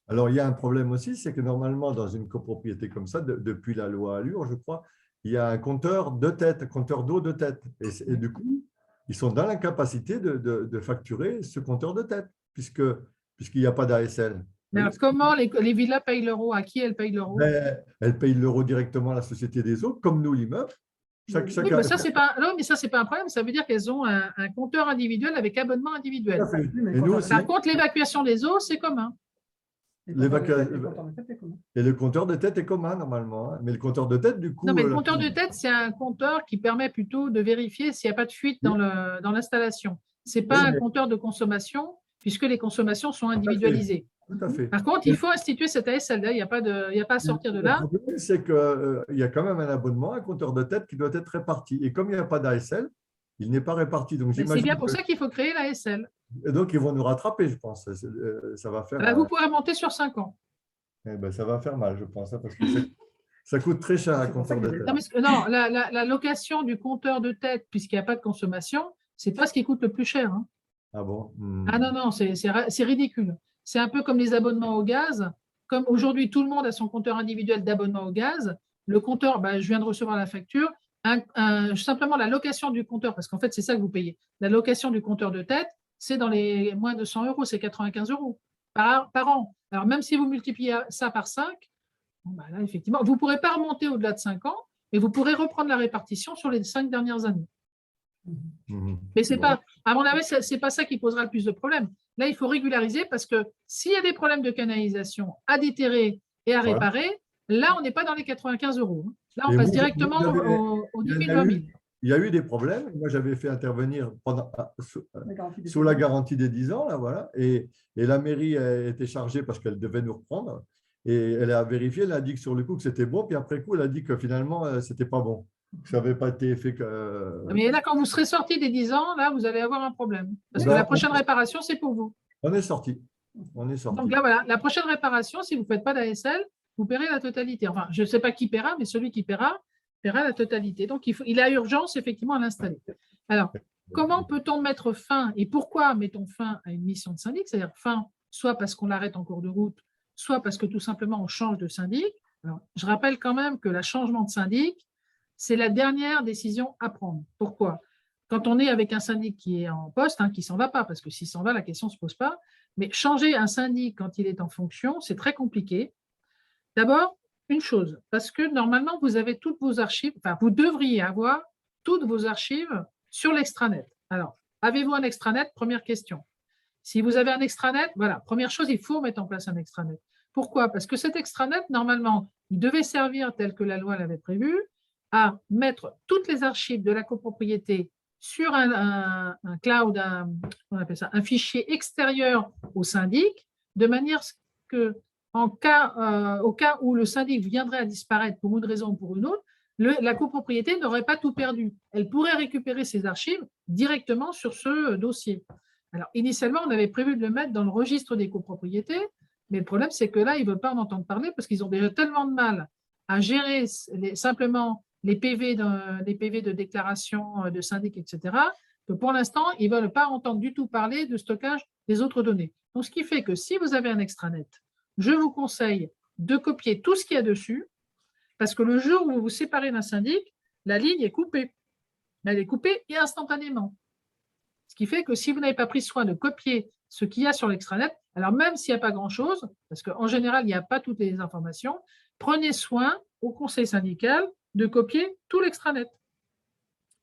Speaker 1: Alors, il y a un problème aussi, c'est que normalement, dans une copropriété comme ça, depuis la loi Allure, je crois, il y a un compteur de tête, un compteur d'eau de tête. Et du coup, ils sont dans l'incapacité de facturer ce compteur de tête, puisqu'il n'y a pas d'ASL.
Speaker 3: Mais alors, comment les villas payent l'euro? À qui elles payent l'euro?
Speaker 1: Elles payent l'euro directement à la Société des eaux, comme nous, l'immeuble.
Speaker 3: Oui, mais ça, ce n'est pas un problème. Ça veut dire qu'elles ont un compteur individuel avec abonnement individuel.
Speaker 1: Et nous aussi.
Speaker 3: Par contre, l'évacuation des eaux, c'est commun.
Speaker 1: Et le compteur de tête est commun, normalement. Mais le compteur de tête, du coup…
Speaker 3: Non, mais le compteur de tête, c'est un compteur qui permet plutôt de vérifier s'il n'y a pas de fuite dans l'installation. Ce n'est pas un compteur de consommation, puisque les consommations sont individualisées.
Speaker 1: Tout à fait.
Speaker 3: Par contre, il faut instituer cette ASL. Il n'y a pas à sortir de là.
Speaker 1: Le problème, c'est qu'il y a quand même un abonnement, un compteur de tête qui doit être réparti. Et comme il n'y a pas d'ASL, il n'est pas réparti.
Speaker 3: C'est bien pour ça qu'il faut créer l'ASL.
Speaker 1: Et donc, ils vont nous rattraper, je pense. Ça va faire…
Speaker 3: Vous pourrez monter sur 5 ans.
Speaker 1: Ça va faire mal, je pense, parce que ça coûte très cher un compteur de tête.
Speaker 3: Non, la location du compteur de tête, puisqu'il n'y a pas de consommation, ce n'est pas ce qui coûte le plus cher. Hein.
Speaker 1: Ah bon?
Speaker 3: Ah non, c'est ridicule. c'est un peu comme les abonnements au gaz. Comme aujourd'hui, tout le monde a son compteur individuel d'abonnement au gaz, le compteur, je viens de recevoir la facture, simplement la location du compteur, parce qu'en fait, c'est ça que vous payez. La location du compteur de tête, c'est dans les moins de 100 €, c'est 95 € par an. Alors, même si vous multipliez ça par 5, là, effectivement, vous ne pourrez pas remonter au-delà de 5 ans, et vous pourrez reprendre la répartition sur les 5 dernières années. Mais c'est pas, à mon avis, ce n'est pas ça qui posera le plus de problèmes. Là, il faut régulariser parce que s'il y a des problèmes de canalisation à déterrer et à réparer, là, on n'est pas dans les 95 €. Là, on passe directement aux 10 000, 20 000.
Speaker 1: Il y a eu des problèmes. Moi, j'avais fait intervenir sous la garantie des 10 ans, là, voilà. Et la mairie a été chargée parce qu'elle devait nous reprendre. Et elle a vérifié, elle a dit que sur le coup que c'était bon, puis après coup, elle a dit que finalement, ce n'était pas bon. Ça n'avait pas été fait que…
Speaker 3: Mais là, quand vous serez sorti des 10 ans, là, vous allez avoir un problème. Parce que la prochaine réparation, c'est pour vous.
Speaker 1: On est sorti. On est sorti.
Speaker 3: Donc là, voilà, la prochaine réparation, si vous ne faites pas d'ASL, vous paierez la totalité. Enfin, je ne sais pas qui paiera, mais celui qui paiera la totalité. Donc, il a urgence, effectivement, à l'installer. Alors, comment peut-on mettre fin et pourquoi mettons fin à une mission de syndic? C'est-à-dire fin, soit parce qu'on l'arrête en cours de route, soit parce que tout simplement on change de syndic. Alors, je rappelle quand même que le changement de syndic, c'est la dernière décision à prendre. Pourquoi? Quand on est avec un syndic qui est en poste, qui ne s'en va pas, parce que s'il s'en va, la question ne se pose pas. Mais changer un syndic quand il est en fonction, c'est très compliqué. D'abord, une chose, parce que normalement, vous avez toutes vos archives, enfin, vous devriez avoir toutes vos archives sur l'extranet. Alors, avez-vous un extranet? Première question. Si vous avez un extranet, voilà, première chose, il faut mettre en place un extranet. Pourquoi? Parce que cet extranet, normalement, il devait servir, tel que la loi l'avait prévu, à mettre toutes les archives de la copropriété sur un cloud, on appelle ça, un fichier extérieur au syndic, de manière que, au cas où le syndic viendrait à disparaître pour une raison ou pour une autre, la copropriété n'aurait pas tout perdu. Elle pourrait récupérer ses archives directement sur ce dossier. Alors, initialement, on avait prévu de le mettre dans le registre des copropriétés, mais le problème, c'est que là, ils ne veulent pas en entendre parler parce qu'ils ont déjà tellement de mal à gérer simplement les PV de déclaration de syndic, etc., que pour l'instant, ils ne veulent pas entendre du tout parler de stockage des autres données. Donc, ce qui fait que si vous avez un extranet, je vous conseille de copier tout ce qu'il y a dessus, parce que le jour où vous vous séparez d'un syndic, la ligne est coupée. Elle est coupée et instantanément. Ce qui fait que si vous n'avez pas pris soin de copier ce qu'il y a sur l'extranet, alors même s'il n'y a pas grand-chose, parce qu'en général, il n'y a pas toutes les informations, prenez soin au conseil syndical de copier tout l'extranet,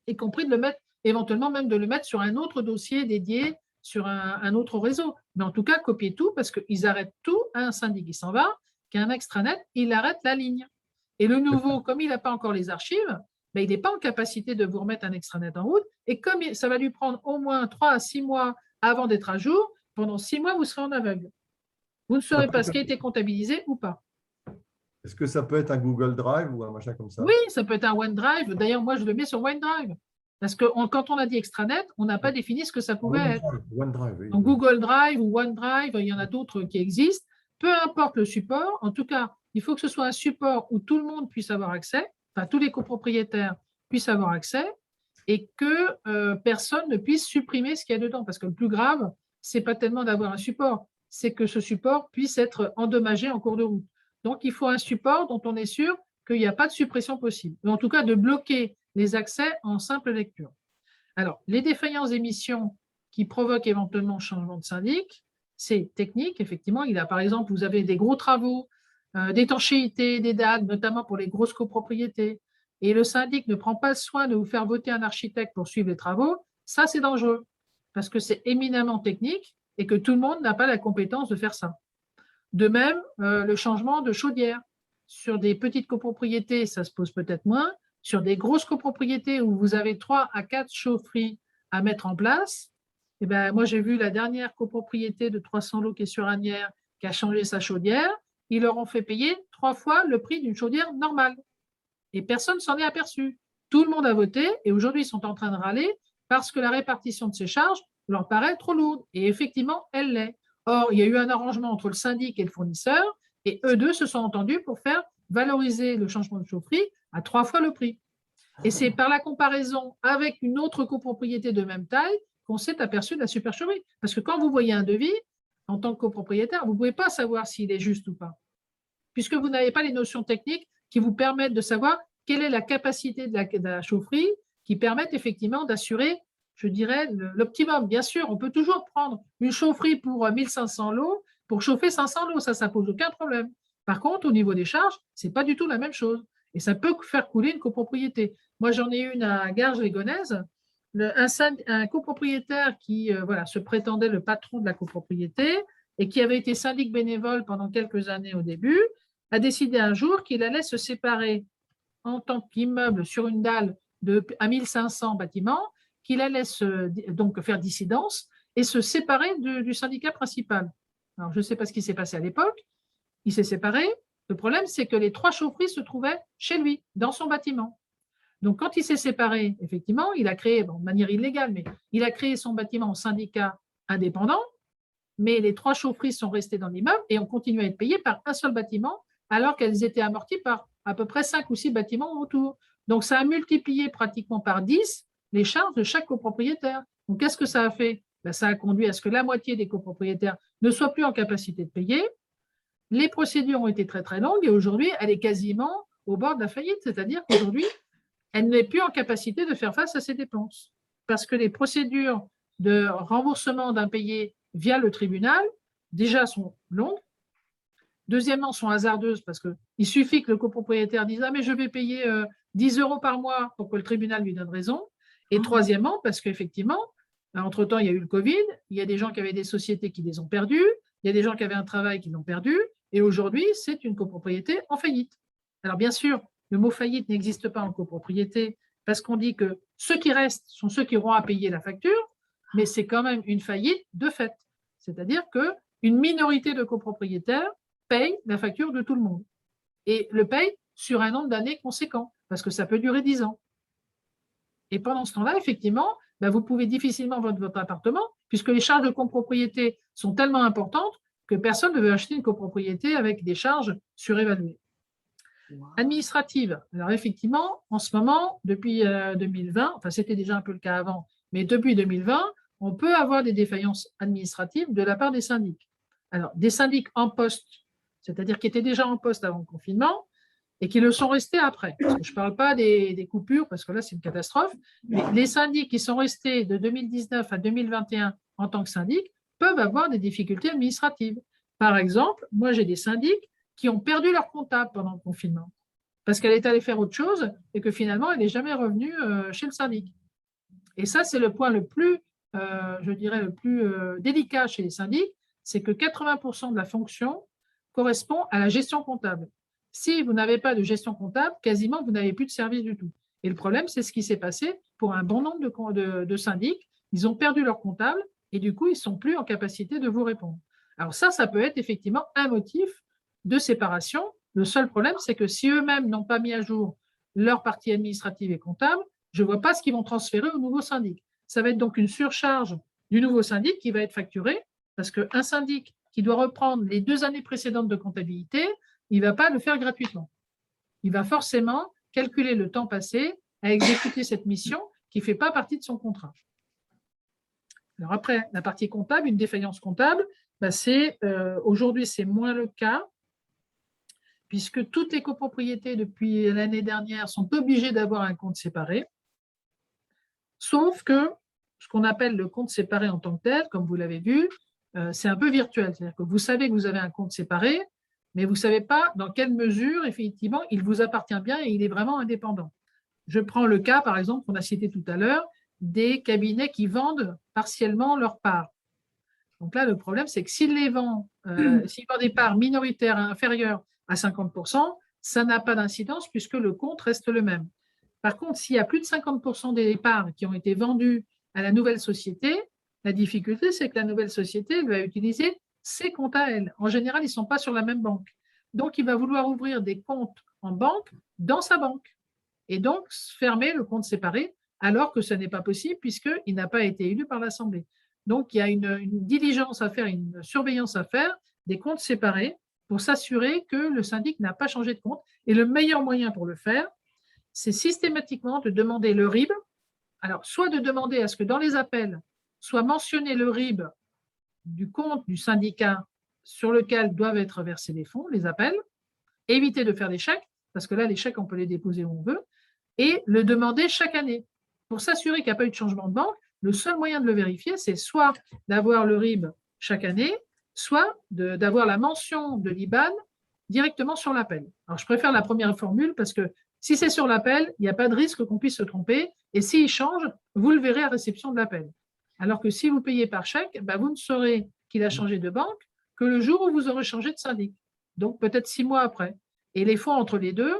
Speaker 3: y compris de le mettre, éventuellement même de le mettre sur un autre dossier dédié sur un autre réseau. Mais en tout cas, copiez tout parce qu'ils arrêtent tout à un syndic qui s'en va, qui a un extranet, il arrête la ligne. Et le nouveau, comme il n'a pas encore les archives, il n'est pas en capacité de vous remettre un extranet en route. Et comme ça va lui prendre au moins 3 à 6 mois avant d'être à jour, pendant 6 mois, vous serez en aveugle. Vous ne saurez pas ce qui a été comptabilisé ou pas.
Speaker 1: Est-ce que ça peut être un Google Drive ou un machin comme ça?
Speaker 3: Oui, ça peut être un OneDrive. D'ailleurs, moi, je le mets sur OneDrive. Parce que quand on a dit extranet, on n'a pas défini ce que ça pouvait être.
Speaker 1: OneDrive, oui.
Speaker 3: Donc, Google Drive ou OneDrive, il y en a d'autres qui existent. Peu importe le support, en tout cas, il faut que ce soit un support où tout le monde puisse avoir accès, enfin, tous les copropriétaires puissent avoir accès et que personne ne puisse supprimer ce qu'il y a dedans. Parce que le plus grave, ce n'est pas tellement d'avoir un support, c'est que ce support puisse être endommagé en cours de route. Donc, il faut un support dont on est sûr qu'il n'y a pas de suppression possible. Mais en tout cas, de bloquer les accès en simple lecture. Alors, les défaillances d'émission qui provoquent éventuellement changement de syndic, c'est technique, effectivement. Par exemple, vous avez des gros travaux, d'étanchéité des dalles, notamment pour les grosses copropriétés, et le syndic ne prend pas le soin de vous faire voter un architecte pour suivre les travaux, ça, c'est dangereux, parce que c'est éminemment technique et que tout le monde n'a pas la compétence de faire ça. De même, le changement de chaudière. Sur des petites copropriétés, ça se pose peut-être moins. Sur des grosses copropriétés où vous avez 3 à 4 chaufferies à mettre en place, eh ben, moi, j'ai vu la dernière copropriété de 300 lots qui est sur Asnières qui a changé sa chaudière. Ils leur ont fait payer 3 fois le prix d'une chaudière normale. Et personne ne s'en est aperçu. Tout le monde a voté et aujourd'hui, ils sont en train de râler parce que la répartition de ces charges leur paraît trop lourde. Et effectivement, elle l'est. Or, il y a eu un arrangement entre le syndic et le fournisseur et eux deux se sont entendus pour faire valoriser le changement de chaufferie à 3 fois le prix. Et c'est par la comparaison avec une autre copropriété de même taille qu'on s'est aperçu de la supercherie. Parce que quand vous voyez un devis, en tant que copropriétaire, vous ne pouvez pas savoir s'il est juste ou pas, puisque vous n'avez pas les notions techniques qui vous permettent de savoir quelle est la capacité de la chaufferie qui permettent effectivement d'assurer, je dirais, l'optimum. Bien sûr, on peut toujours prendre une chaufferie pour 1500 lots pour chauffer 500 lots, ça ne pose aucun problème. Par contre, au niveau des charges, ce n'est pas du tout la même chose. Et ça peut faire couler une copropriété. Moi, j'en ai une à Garges-les-Gonesse, un copropriétaire qui se prétendait le patron de la copropriété et qui avait été syndic bénévole pendant quelques années au début, a décidé un jour qu'il allait se séparer en tant qu'immeuble sur une dalle à 1500 bâtiments, qu'il allait donc faire dissidence et se séparer du syndicat principal. Alors, je ne sais pas ce qui s'est passé à l'époque. Il s'est séparé. Le problème, c'est que les 3 chaufferies se trouvaient chez lui, dans son bâtiment. Donc, quand il s'est séparé, effectivement, il a créé, de manière illégale, mais il a créé son bâtiment en syndicat indépendant, mais les 3 chaufferies sont restées dans l'immeuble et ont continué à être payées par un seul bâtiment, alors qu'elles étaient amorties par à peu près 5 ou 6 bâtiments autour. Donc, ça a multiplié pratiquement par 10 les charges de chaque copropriétaire. Donc, qu'est-ce que ça a fait? Ça a conduit à ce que la moitié des copropriétaires ne soient plus en capacité de payer. Les procédures ont été très, très longues et aujourd'hui, elle est quasiment au bord de la faillite. C'est-à-dire qu'aujourd'hui, elle n'est plus en capacité de faire face à ses dépenses parce que les procédures de remboursement d'impayés via le tribunal, déjà, sont longues. Deuxièmement, sont hasardeuses parce qu'il suffit que le copropriétaire dise « Ah, mais je vais payer 10 € par mois pour que le tribunal lui donne raison. » Et troisièmement, parce qu'effectivement, entre-temps, il y a eu le Covid, il y a des gens qui avaient des sociétés qui les ont perdues, il y a des gens qui avaient un travail qui l'ont perdu, et aujourd'hui, c'est une copropriété en faillite. Alors bien sûr, le mot faillite n'existe pas en copropriété parce qu'on dit que ceux qui restent sont ceux qui auront à payer la facture, mais c'est quand même une faillite de fait. C'est-à-dire qu'une minorité de copropriétaires paye la facture de tout le monde et le paye sur un nombre d'années conséquent parce que ça peut durer 10 ans. Et pendant ce temps-là, effectivement, vous pouvez difficilement vendre votre appartement puisque les charges de copropriété sont tellement importantes que personne ne veut acheter une copropriété avec des charges surévaluées. Wow. Administrative. Alors effectivement, en ce moment, depuis 2020, enfin c'était déjà un peu le cas avant, mais depuis 2020, on peut avoir des défaillances administratives de la part des syndics. Alors, des syndics en poste, c'est-à-dire qui étaient déjà en poste avant le confinement et qui le sont restés après. Parce que je ne parle pas des coupures, parce que là, c'est une catastrophe. Mais les syndics qui sont restés de 2019 à 2021 en tant que syndics peuvent avoir des difficultés administratives. Par exemple, moi, j'ai des syndics qui ont perdu leur comptable pendant le confinement parce qu'elle est allée faire autre chose et que finalement, elle n'est jamais revenue chez le syndic. Et ça, c'est le point le plus, je dirais, le plus délicat chez les syndics, c'est que 80% de la fonction correspond à la gestion comptable. Si vous n'avez pas de gestion comptable, quasiment, vous n'avez plus de service du tout. Et le problème, c'est ce qui s'est passé pour un bon nombre de syndics. Ils ont perdu leur comptable et du coup, ils ne sont plus en capacité de vous répondre. Alors ça peut être effectivement un motif de séparation. Le seul problème, c'est que si eux-mêmes n'ont pas mis à jour leur partie administrative et comptable, je ne vois pas ce qu'ils vont transférer au nouveau syndic. Ça va être donc une surcharge du nouveau syndic qui va être facturée parce qu'un syndic qui doit reprendre les 2 années précédentes de comptabilité, il ne va pas le faire gratuitement. Il va forcément calculer le temps passé à exécuter cette mission qui ne fait pas partie de son contrat. Alors après, la partie comptable, une défaillance comptable, aujourd'hui, c'est moins le cas puisque toutes les copropriétés depuis l'année dernière sont obligées d'avoir un compte séparé, sauf que ce qu'on appelle le compte séparé en tant que tel, comme vous l'avez vu, c'est un peu virtuel. C'est-à-dire que vous savez que vous avez un compte séparé, mais vous ne savez pas dans quelle mesure, effectivement, il vous appartient bien et il est vraiment indépendant. Je prends le cas, par exemple, qu'on a cité tout à l'heure, des cabinets qui vendent partiellement leurs parts. Donc là, le problème, c'est que s'ils les vendent, s'ils vendent des parts minoritaires inférieures à 50%, ça n'a pas d'incidence puisque le compte reste le même. Par contre, s'il y a plus de 50% des parts qui ont été vendues à la nouvelle société, la difficulté, c'est que la nouvelle société va utiliser ses comptes à elle. En général, ils ne sont pas sur la même banque. Donc, il va vouloir ouvrir des comptes en banque dans sa banque et donc fermer le compte séparé alors que ce n'est pas possible puisqu'il n'a pas été élu par l'Assemblée. Donc, il y a une diligence à faire, une surveillance à faire des comptes séparés pour s'assurer que le syndic n'a pas changé de compte. Et le meilleur moyen pour le faire, c'est systématiquement de demander le RIB. Alors, soit de demander à ce que dans les appels soit mentionné le RIB du compte du syndicat sur lequel doivent être versés les fonds, les appels, éviter de faire des chèques, parce que là, les chèques, on peut les déposer où on veut, et le demander chaque année. Pour s'assurer qu'il n'y a pas eu de changement de banque, le seul moyen de le vérifier, c'est soit d'avoir le RIB chaque année, soit d'avoir la mention de l'IBAN directement sur l'appel. Alors, je préfère la première formule parce que si c'est sur l'appel, il n'y a pas de risque qu'on puisse se tromper. Et s'il change, vous le verrez à réception de l'appel. Alors que si vous payez par chèque, vous ne saurez qu'il a changé de banque que le jour où vous aurez changé de syndic. Donc, peut-être 6 mois après. Et les fonds entre les deux,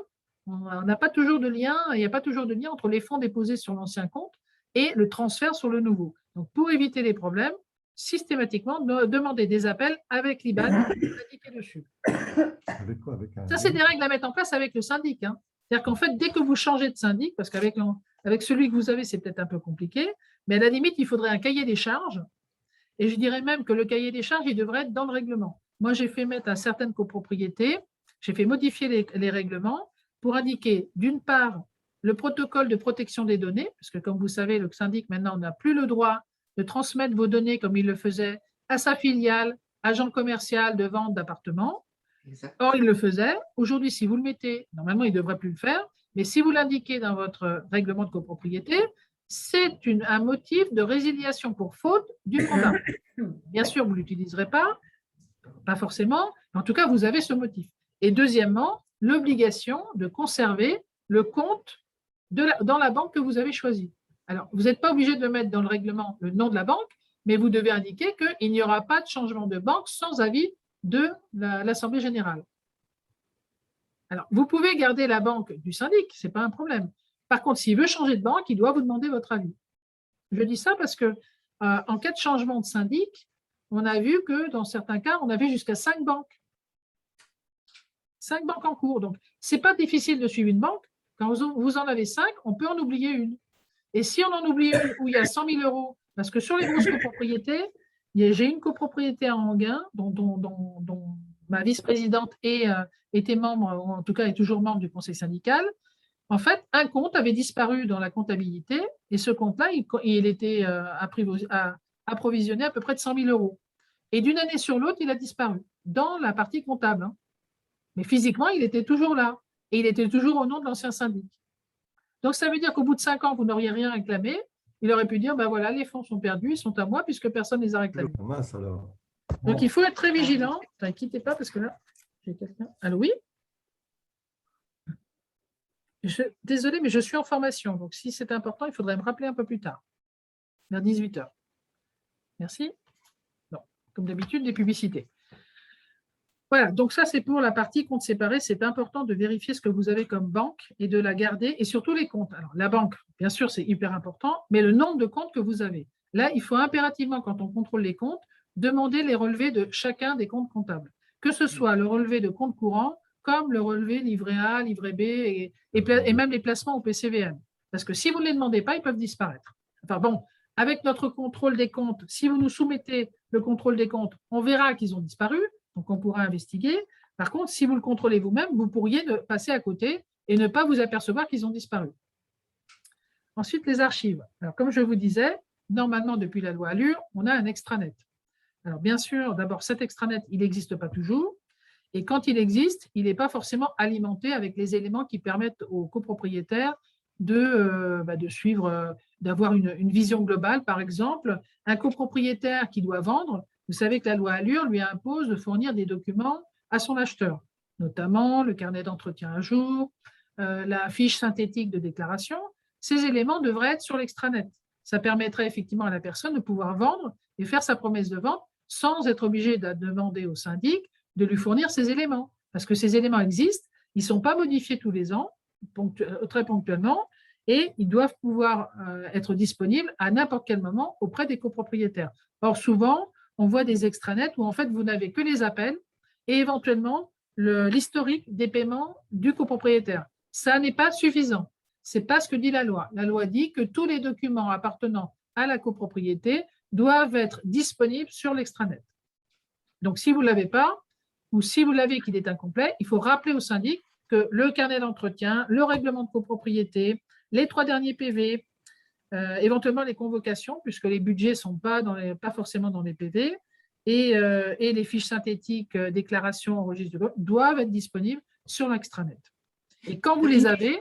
Speaker 3: on n'a pas toujours de lien, il n'y a pas toujours de lien entre les fonds déposés sur l'ancien compte et le transfert sur le nouveau. Donc, pour éviter les problèmes, systématiquement, demander des appels avec l'IBAN indiqué dessus.
Speaker 1: Avec quoi?
Speaker 3: Ça, c'est des règles à mettre en place avec le syndic. C'est-à-dire qu'en fait, dès que vous changez de syndic, parce qu'avec celui que vous avez, c'est peut-être un peu compliqué, mais à la limite, il faudrait un cahier des charges. Et je dirais même que le cahier des charges, il devrait être dans le règlement. Moi, j'ai fait mettre à certaines copropriétés, j'ai fait modifier les règlements pour indiquer, d'une part, le protocole de protection des données, parce que comme vous savez, le syndic, maintenant, n'a plus le droit de transmettre vos données comme il le faisait à sa filiale, agent commercial de vente d'appartements. Or, il le faisait. Aujourd'hui, si vous le mettez, normalement, il ne devrait plus le faire, mais si vous l'indiquez dans votre règlement de copropriété, c'est un motif de résiliation pour faute du mandat. Bien sûr, vous ne l'utiliserez pas forcément, mais en tout cas, vous avez ce motif. Et deuxièmement, l'obligation de conserver le compte dans la banque que vous avez choisie. Alors, vous n'êtes pas obligé de le mettre dans le règlement, le nom de la banque, mais vous devez indiquer qu'il n'y aura pas de changement de banque sans avis de l'Assemblée générale. Alors, vous pouvez garder la banque du syndic, ce n'est pas un problème. Par contre, s'il veut changer de banque, il doit vous demander votre avis. Je dis ça parce que en cas de changement de syndic, on a vu que dans certains cas, on avait jusqu'à 5 banques. 5 banques en cours. Donc, ce n'est pas difficile de suivre une banque. Quand vous en avez 5, on peut en oublier une. Et si on en oublie une où il y a 100 000 euros, parce que sur les grosses copropriétés, j'ai une copropriété à Anguin dont ma vice-présidente était membre, ou en tout cas est toujours membre du conseil syndical. En fait, un compte avait disparu dans la comptabilité et ce compte-là, il était approvisionné à peu près de 100 000 euros. Et d'une année sur l'autre, il a disparu dans la partie comptable. Mais physiquement, il était toujours là et il était toujours au nom de l'ancien syndic. Donc, ça veut dire qu'au bout de 5 ans, vous n'auriez rien réclamé. Il aurait pu dire, voilà, les fonds sont perdus, ils sont à moi puisque personne ne les a réclamés.
Speaker 1: Mince, alors.
Speaker 3: Donc, il faut être très vigilant. Ne quittez pas parce que là, j'ai quelqu'un. Allô, oui? Désolée, mais je suis en formation. Donc, si c'est important, il faudrait me rappeler un peu plus tard, vers 18 h. Merci. Non, comme d'habitude, des publicités. Voilà, donc ça, c'est pour la partie compte séparé. C'est important de vérifier ce que vous avez comme banque et de la garder, et surtout les comptes. Alors, la banque, bien sûr, c'est hyper important, mais le nombre de comptes que vous avez. Là, il faut impérativement, quand on contrôle les comptes, demander les relevés de chacun des comptes comptables, que ce soit le relevé de compte courant, comme le relevé livret A, livret B et même les placements au PCVM. Parce que si vous ne les demandez pas, ils peuvent disparaître. Enfin bon, avec notre contrôle des comptes, si vous nous soumettez le contrôle des comptes, on verra qu'ils ont disparu, donc on pourra investiguer. Par contre, si vous le contrôlez vous-même, vous pourriez passer à côté et ne pas vous apercevoir qu'ils ont disparu. Ensuite, les archives. Alors, comme je vous disais, normalement, depuis la loi Allure, on a un extranet. Alors, bien sûr, d'abord, cet extranet, il n'existe pas toujours. Et quand il existe, il n'est pas forcément alimenté avec les éléments qui permettent aux copropriétaires de suivre, d'avoir une vision globale. Par exemple, un copropriétaire qui doit vendre, vous savez que la loi Allure lui impose de fournir des documents à son acheteur, notamment le carnet d'entretien à jour, la fiche synthétique de déclaration. Ces éléments devraient être sur l'extranet. Ça permettrait effectivement à la personne de pouvoir vendre et faire sa promesse de vente sans être obligé de demander au syndic de lui fournir ces éléments. Parce que ces éléments existent, ils ne sont pas modifiés tous les ans, très ponctuellement, et ils doivent pouvoir être disponibles à n'importe quel moment auprès des copropriétaires. Or, souvent, on voit des extranets où en fait, vous n'avez que les appels et éventuellement l'historique des paiements du copropriétaire. Ça n'est pas suffisant. Ce n'est pas ce que dit la loi. La loi dit que tous les documents appartenant à la copropriété doivent être disponibles sur l'extranet. Donc, si vous ne l'avez pas, ou si vous l'avez qu'il est incomplet, il faut rappeler au syndic que le carnet d'entretien, le règlement de copropriété, les 3 derniers PV, éventuellement les convocations, puisque les budgets ne sont pas forcément dans les PV, et les fiches synthétiques déclaration au registre de vote doivent être disponibles sur l'extranet. Et quand vous les avez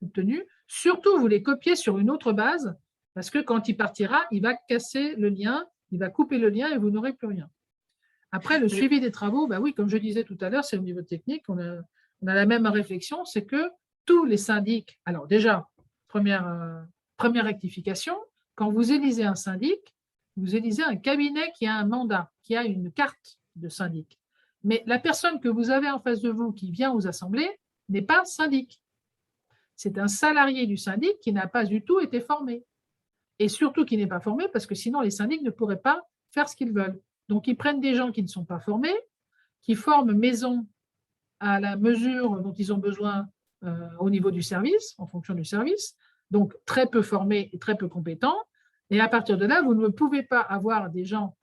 Speaker 3: obtenus, surtout vous les copiez sur une autre base, parce que quand il partira, il va casser le lien, il va couper le lien et vous n'aurez plus rien. Après, le suivi des travaux, bah oui, comme je disais tout à l'heure, c'est au niveau technique, on a la même réflexion, c'est que tous les syndics, alors déjà, première rectification, quand vous élisez un syndic, vous élisez un cabinet qui a un mandat, qui a une carte de syndic. Mais la personne que vous avez en face de vous qui vient aux assemblées n'est pas syndic. C'est un salarié du syndic qui n'a pas du tout été formé. Et surtout qui n'est pas formé parce que sinon les syndics ne pourraient pas faire ce qu'ils veulent. Donc ils prennent des gens qui ne sont pas formés, qui forment maison à la mesure dont ils ont besoin au niveau du service, en fonction du service, donc très peu formés et très peu compétents. Et à partir de là, vous ne pouvez pas avoir des gens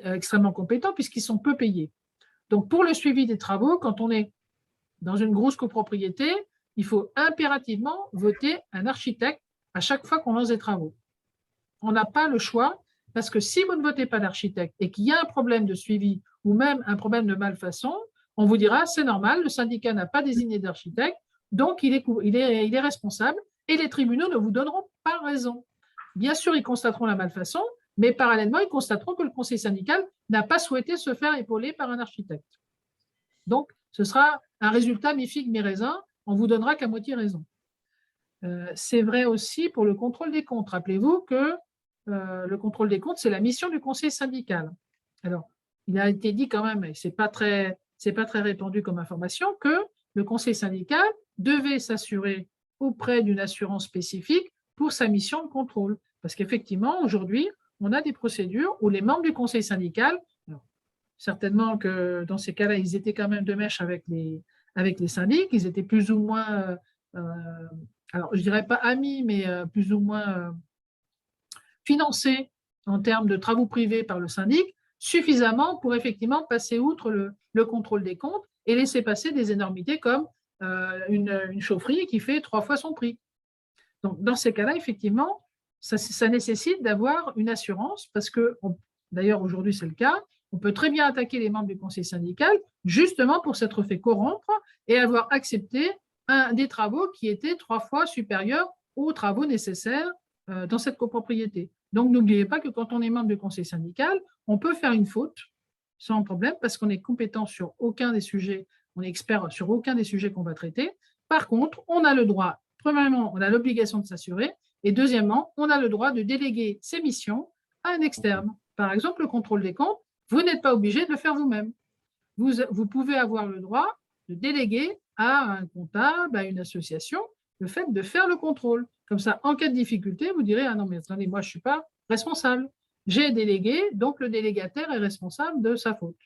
Speaker 3: extrêmement compétents puisqu'ils sont peu payés. Donc, pour le suivi des travaux, quand on est dans une grosse copropriété, il faut impérativement voter un architecte à chaque fois qu'on lance des travaux. On n'a pas le choix parce que si vous ne votez pas d'architecte et qu'il y a un problème de suivi ou même un problème de malfaçon, on vous dira c'est normal, le syndicat n'a pas désigné d'architecte, donc il est responsable et les tribunaux ne vous donneront pas raison. Bien sûr, ils constateront la malfaçon, mais parallèlement, ils constateront que le conseil syndical n'a pas souhaité se faire épauler par un architecte. Donc, ce sera un résultat mi-figue, mi-raisin, on ne vous donnera qu'à moitié raison. C'est vrai aussi pour le contrôle des comptes. Rappelez-vous que le contrôle des comptes, c'est la mission du conseil syndical. Alors, il a été dit quand même, et ce n'est pas très répandu comme information, que le conseil syndical devait s'assurer auprès d'une assurance spécifique pour sa mission de contrôle. Parce qu'effectivement, aujourd'hui, on a des procédures où les membres du conseil syndical, alors, certainement que dans ces cas-là, ils étaient quand même de mèche avec les syndics, ils étaient plus ou moins, alors je ne dirais pas amis, mais plus ou moins financés en termes de travaux privés par le syndic, suffisamment pour effectivement passer outre le contrôle des comptes et laisser passer des énormités comme une chaufferie qui fait 3 fois son prix. Donc, dans ces cas-là, effectivement, ça nécessite d'avoir une assurance parce que, d'ailleurs, aujourd'hui, c'est le cas, on peut très bien attaquer les membres du conseil syndical justement pour s'être fait corrompre et avoir accepté des travaux qui étaient 3 fois supérieurs aux travaux nécessaires dans cette copropriété. Donc, n'oubliez pas que quand on est membre du conseil syndical, on peut faire une faute sans problème parce qu'on est compétent sur aucun des sujets, on est expert sur aucun des sujets qu'on va traiter. Par contre, on a le droit, premièrement, on a l'obligation de s'assurer et deuxièmement, on a le droit de déléguer ses missions à un externe. Par exemple, le contrôle des comptes, vous n'êtes pas obligé de le faire vous-même. Vous pouvez avoir le droit de déléguer à un comptable, à une association, le fait de faire le contrôle. Comme ça, en cas de difficulté, vous direz « Ah non, mais attendez, moi, je ne suis pas responsable. J'ai délégué, donc le délégataire est responsable de sa faute. »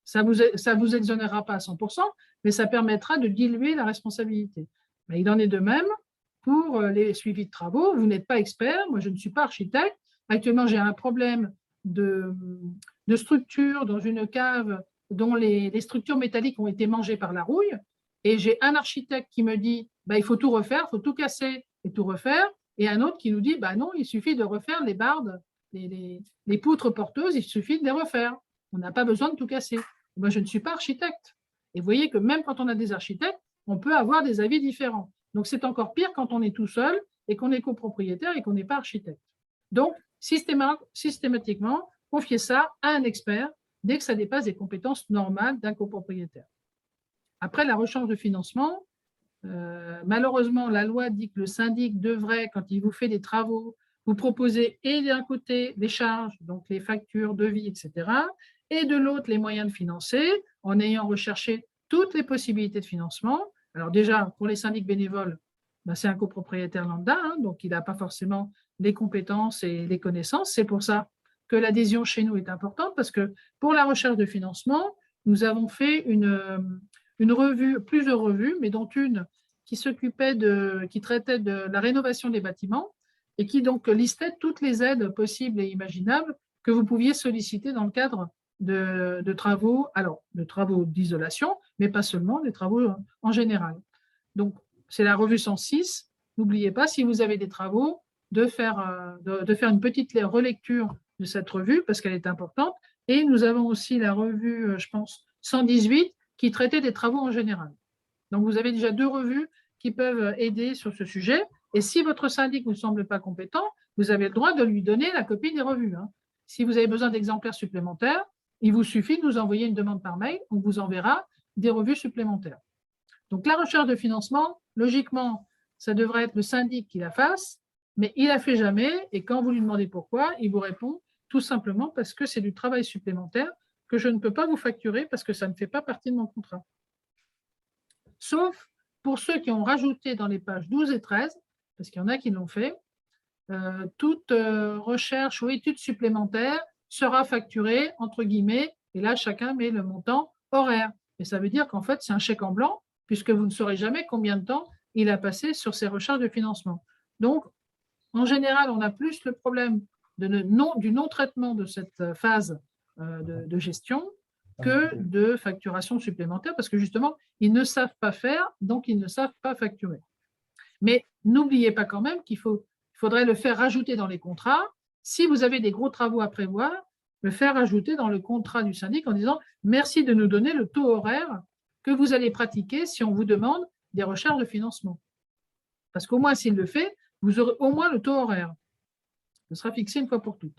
Speaker 3: Ça vous exonérera pas à 100%, mais ça permettra de diluer la responsabilité. Mais il en est de même pour les suivis de travaux. Vous n'êtes pas expert, moi, je ne suis pas architecte. Actuellement, j'ai un problème de structure dans une cave dont les structures métalliques ont été mangées par la rouille. Et j'ai un architecte qui me dit il faut tout refaire, il faut tout casser et tout refaire. Et un autre qui nous dit non, il suffit de refaire les bardes, les poutres porteuses, il suffit de les refaire. On n'a pas besoin de tout casser. Moi, je ne suis pas architecte. Et vous voyez que même quand on a des architectes, on peut avoir des avis différents. Donc, c'est encore pire quand on est tout seul et qu'on est copropriétaire et qu'on n'est pas architecte. Donc, systématiquement, confiez ça à un expert dès que ça dépasse des compétences normales d'un copropriétaire. Après, la rechange de financement, malheureusement, la loi dit que le syndic devrait, quand il vous fait des travaux, vous proposer et d'un côté les charges, donc les factures, devis, etc., et de l'autre les moyens de financer, en ayant recherché toutes les possibilités de financement. Alors déjà, pour les syndics bénévoles, c'est un copropriétaire lambda, donc il n'a pas forcément les compétences et les connaissances. C'est pour ça que l'adhésion chez nous est importante, parce que pour la recherche de financement, nous avons fait une revue, plusieurs revues, mais dont une qui traitait de la rénovation des bâtiments et qui donc listait toutes les aides possibles et imaginables que vous pouviez solliciter dans le cadre de travaux, alors de travaux d'isolation, mais pas seulement, des travaux en général. Donc, c'est la revue 106. N'oubliez pas, si vous avez des travaux, de faire une petite relecture de cette revue parce qu'elle est importante. Et nous avons aussi la revue, je pense, 118, qui traitait des travaux en général. Donc, vous avez déjà 2 revues qui peuvent aider sur ce sujet. Et si votre syndic ne vous semble pas compétent, vous avez le droit de lui donner la copie des revues. Si vous avez besoin d'exemplaires supplémentaires, il vous suffit de nous envoyer une demande par mail. On vous enverra des revues supplémentaires. Donc, la recherche de financement, logiquement, ça devrait être le syndic qui la fasse, mais il ne la fait jamais. Et quand vous lui demandez pourquoi, il vous répond tout simplement parce que c'est du travail supplémentaire que je ne peux pas vous facturer parce que ça ne fait pas partie de mon contrat. Sauf pour ceux qui ont rajouté dans les pages 12 et 13, parce qu'il y en a qui l'ont fait, toute recherche ou étude supplémentaire sera facturée, entre guillemets, et là, chacun met le montant horaire. Et ça veut dire qu'en fait, c'est un chèque en blanc, puisque vous ne saurez jamais combien de temps il a passé sur ces recherches de financement. Donc, en général, on a plus le problème du non-traitement de cette phase de gestion que de facturation supplémentaire, parce que justement, ils ne savent pas faire, donc ils ne savent pas facturer. Mais n'oubliez pas quand même qu'il faudrait le faire rajouter dans les contrats. Si vous avez des gros travaux à prévoir, le faire rajouter dans le contrat du syndic en disant « Merci de nous donner le taux horaire que vous allez pratiquer si on vous demande des recherches de financement. » Parce qu'au moins, s'il le fait, vous aurez au moins le taux horaire. Ce sera fixé une fois pour toutes.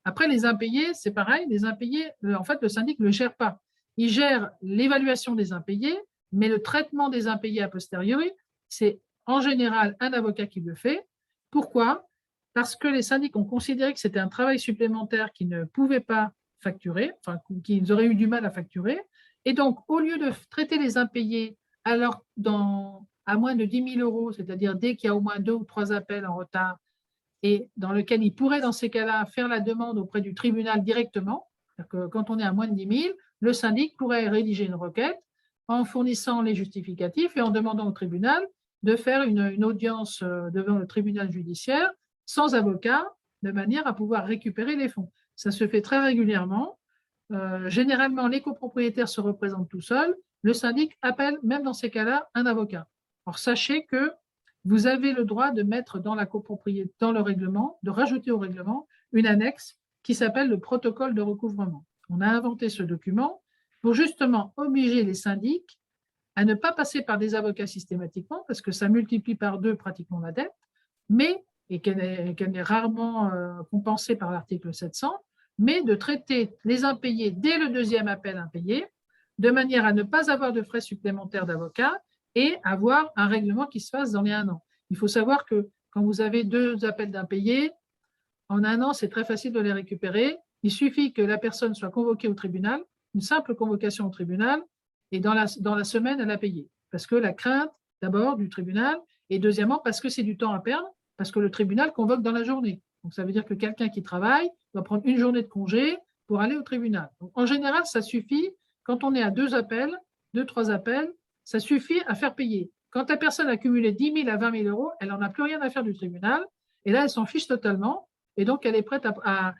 Speaker 3: Après, les impayés, c'est pareil. Les impayés, en fait, le syndic ne le gère pas. Il gère l'évaluation des impayés, mais le traitement des impayés a posteriori, c'est en général un avocat qui le fait. Pourquoi? Parce que les syndics ont considéré que c'était un travail supplémentaire qu'ils ne pouvaient pas facturer, enfin, qu'ils auraient eu du mal à facturer. Et donc, au lieu de traiter les impayés alors à moins de 10 000 €, c'est-à-dire dès qu'il y a au moins 2 ou 3 appels en retard, et dans lequel ils pourraient, dans ces cas-là, faire la demande auprès du tribunal directement. Que quand on est à moins de 10 000, le syndic pourrait rédiger une requête en fournissant les justificatifs et en demandant au tribunal de faire une audience devant le tribunal judiciaire sans avocat, de manière à pouvoir récupérer les fonds. Ça se fait très régulièrement. Généralement, les copropriétaires se représentent tout seuls. Le syndic appelle, même dans ces cas-là, un avocat. Alors, sachez que vous avez le droit de mettre dans la copropriété, dans le règlement, de rajouter au règlement une annexe qui s'appelle le protocole de recouvrement. On a inventé ce document pour justement obliger les syndics à ne pas passer par des avocats systématiquement, parce que ça multiplie par 2 pratiquement la dette, et qu'elle est rarement compensée par l'article 700, mais de traiter les impayés dès le 2e appel impayé, de manière à ne pas avoir de frais supplémentaires d'avocat et avoir un règlement qui se fasse dans les 1 an. Il faut savoir que quand vous avez 2 appels d'impayés, en 1 an, c'est très facile de les récupérer. Il suffit que la personne soit convoquée au tribunal, une simple convocation au tribunal, et dans la semaine, elle a payé. Parce que la crainte, d'abord, du tribunal, et deuxièmement, parce que c'est du temps à perdre, parce que le tribunal convoque dans la journée. Donc, ça veut dire que quelqu'un qui travaille doit prendre une journée de congé pour aller au tribunal. Donc, en général, ça suffit, quand on est à 2 appels, 2-3 appels, ça suffit à faire payer. Quand la personne a cumulé 10 000 à 20 000 €, elle n'en a plus rien à faire du tribunal, et là, elle s'en fiche totalement, et donc elle est prête à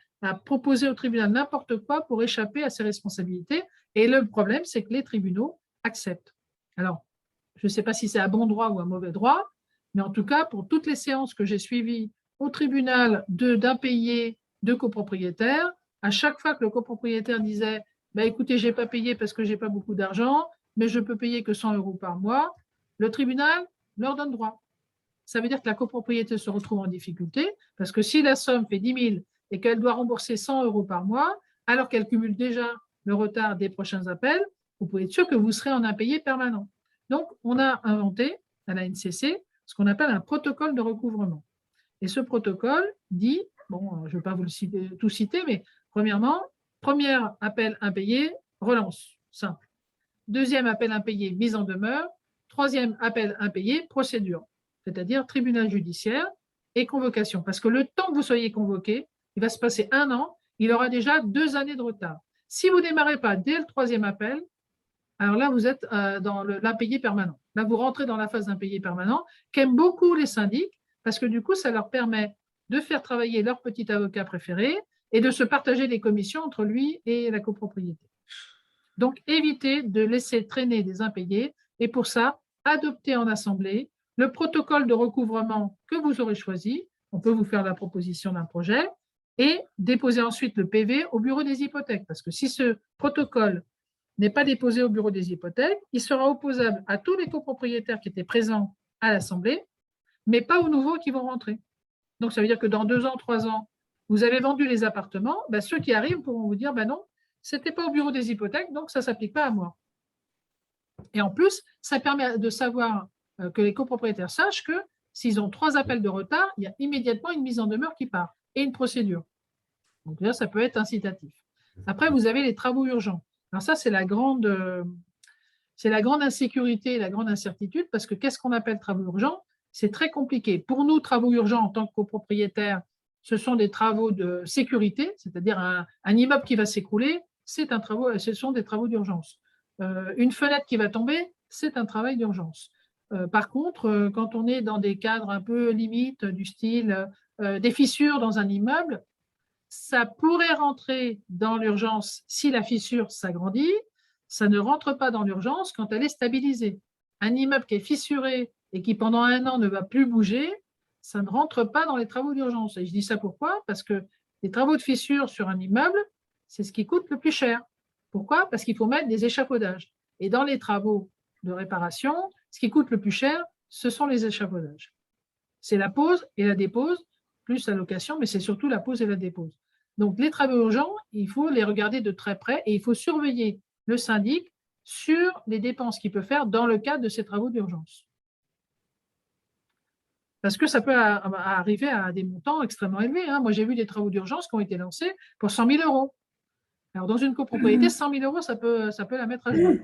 Speaker 3: proposer au tribunal n'importe quoi pour échapper à ses responsabilités. Et le problème, c'est que les tribunaux acceptent. Alors, je ne sais pas si c'est à bon droit ou à mauvais droit, mais en tout cas, pour toutes les séances que j'ai suivies au tribunal d'impayés de copropriétaires, à chaque fois que le copropriétaire disait bah, « écoutez, je n'ai pas payé parce que je n'ai pas beaucoup d'argent, mais je peux payer que 100 € par mois », le tribunal leur donne droit. Ça veut dire que la copropriété se retrouve en difficulté, parce que si la somme fait 10 000 et qu'elle doit rembourser 100 € par mois, alors qu'elle cumule déjà le retard des prochains appels, vous pouvez être sûr que vous serez en impayé permanent. Donc, on a inventé à la NCC ce qu'on appelle un protocole de recouvrement. Et ce protocole dit, bon, je ne vais pas vous tout citer, mais premièrement, premier appel impayé, relance, simple. 2e appel impayé, mise en demeure. 3e appel impayé, procédure, c'est-à-dire tribunal judiciaire et convocation. Parce que le temps que vous soyez convoqué, il va se passer 1 an, il aura déjà 2 années de retard. Si vous ne démarrez pas dès le 3e appel, alors là, vous êtes dans l'impayé permanent. Là, vous rentrez dans la phase d'impayé permanent qu'aiment beaucoup les syndics, parce que du coup, ça leur permet de faire travailler leur petit avocat préféré et de se partager les commissions entre lui et la copropriété. Donc, évitez de laisser traîner des impayés et pour ça, adoptez en assemblée le protocole de recouvrement que vous aurez choisi. On peut vous faire la proposition d'un projet et déposer ensuite le PV au bureau des hypothèques. Parce que si ce protocole n'est pas déposé au bureau des hypothèques, il sera opposable à tous les copropriétaires qui étaient présents à l'Assemblée, mais pas aux nouveaux qui vont rentrer. Donc, ça veut dire que dans 2 ans, 3 ans, vous avez vendu les appartements, ben, ceux qui arrivent pourront vous dire, ben non, ce n'était pas au bureau des hypothèques, donc ça ne s'applique pas à moi. Et en plus, ça permet de savoir que les copropriétaires sachent que s'ils ont 3 appels de retard, il y a immédiatement une mise en demeure qui part et une procédure. Donc là, ça peut être incitatif. Après, vous avez les travaux urgents. Alors ça, c'est la grande insécurité, la grande incertitude, parce que qu'est-ce qu'on appelle travaux urgents? C'est très compliqué. Pour nous, travaux urgents en tant que copropriétaire, ce sont des travaux de sécurité, c'est-à-dire un immeuble qui va s'écrouler, ce sont des travaux d'urgence. Une fenêtre qui va tomber, c'est un travail d'urgence. Par contre, quand on est dans des cadres un peu limites, du style des fissures dans un immeuble, ça pourrait rentrer dans l'urgence si la fissure s'agrandit. Ça ne rentre pas dans l'urgence quand elle est stabilisée. Un immeuble qui est fissuré et qui pendant 1 an ne va plus bouger, ça ne rentre pas dans les travaux d'urgence. Et je dis ça pourquoi? Parce que les travaux de fissure sur un immeuble, c'est ce qui coûte le plus cher. Pourquoi? Parce qu'il faut mettre des échafaudages. Et dans les travaux de réparation, ce qui coûte le plus cher, ce sont les échafaudages. C'est la pose et la dépose, plus la location, mais c'est surtout la pose et la dépose. Donc, les travaux urgents, il faut les regarder de très près et il faut surveiller le syndic sur les dépenses qu'il peut faire dans le cadre de ces travaux d'urgence. Parce que ça peut arriver à des montants extrêmement élevés. Moi, j'ai vu des travaux d'urgence qui ont été lancés pour 100 000 €. Alors, dans une copropriété, 100 000 €, ça peut la mettre à jour,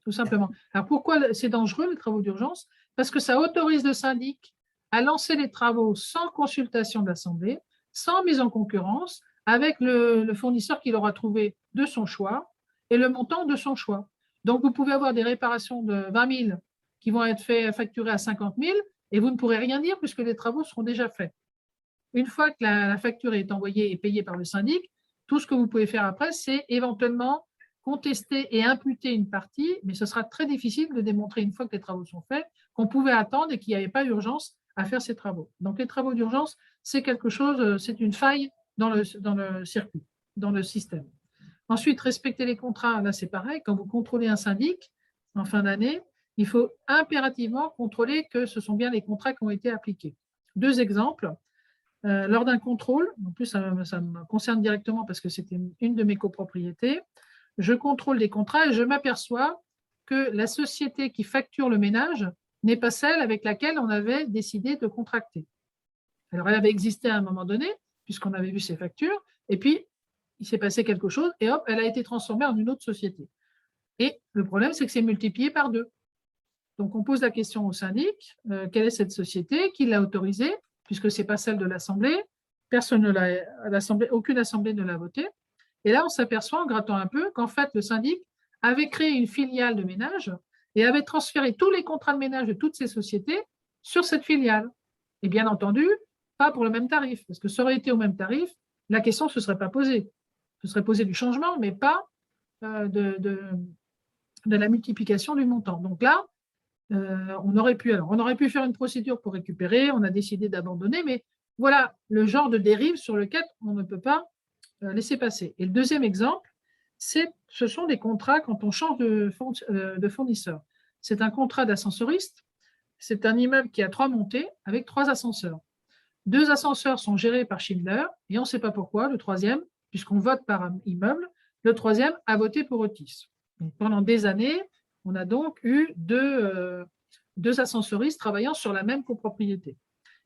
Speaker 3: tout simplement. Alors, pourquoi c'est dangereux, les travaux d'urgence? Parce que ça autorise le syndic à lancer les travaux sans consultation de l'Assemblée, sans mise en concurrence, avec le fournisseur qu'il aura trouvé de son choix et le montant de son choix. Donc, vous pouvez avoir des réparations de 20 000 qui vont être facturées à 50 000 et vous ne pourrez rien dire puisque les travaux seront déjà faits. Une fois que la facture est envoyée et payée par le syndic, tout ce que vous pouvez faire après, c'est éventuellement contester et imputer une partie, mais ce sera très difficile de démontrer une fois que les travaux sont faits qu'on pouvait attendre et qu'il n'y avait pas urgence à faire ces travaux. Donc, les travaux d'urgence, c'est quelque chose, c'est une faille dans le circuit, dans le système. Ensuite, respecter les contrats, là, c'est pareil. Quand vous contrôlez un syndic en fin d'année, il faut impérativement contrôler que ce sont bien les contrats qui ont été appliqués. 2 exemples. Lors d'un contrôle, en plus, ça me concerne directement parce que c'était une de mes copropriétés, je contrôle des contrats et je m'aperçois que la société qui facture le ménage n'est pas celle avec laquelle on avait décidé de contracter. Alors, elle avait existé à un moment donné, puisqu'on avait vu ses factures, et puis il s'est passé quelque chose, et hop, elle a été transformée en une autre société. Et le problème, c'est que c'est multiplié par 2. Donc, on pose la question au syndic, quelle est cette société, qui l'a autorisée, puisque ce n'est pas celle de l'Assemblée, aucune Assemblée ne l'a votée. Et là, on s'aperçoit, en grattant un peu, qu'en fait, le syndic avait créé une filiale de ménage et avait transféré tous les contrats de ménage de toutes ces sociétés sur cette filiale. Et bien entendu, pas pour le même tarif, parce que ça aurait été au même tarif, la question ne se serait pas posée. Ce serait posé du changement, mais pas de la multiplication du montant. Donc là, on aurait pu faire une procédure pour récupérer, on a décidé d'abandonner, mais voilà le genre de dérive sur lequel on ne peut pas laisser passer. Et le deuxième exemple, ce sont des contrats quand on change de fournisseur. C'est un contrat d'ascensoriste, c'est un immeuble qui a 3 montées avec 3 ascenseurs. 2 ascenseurs sont gérés par Schindler et on ne sait pas pourquoi, le 3e, puisqu'on vote par immeuble, le 3e a voté pour Otis. Donc, pendant des années, on a donc eu 2 ascensoristes travaillant sur la même copropriété.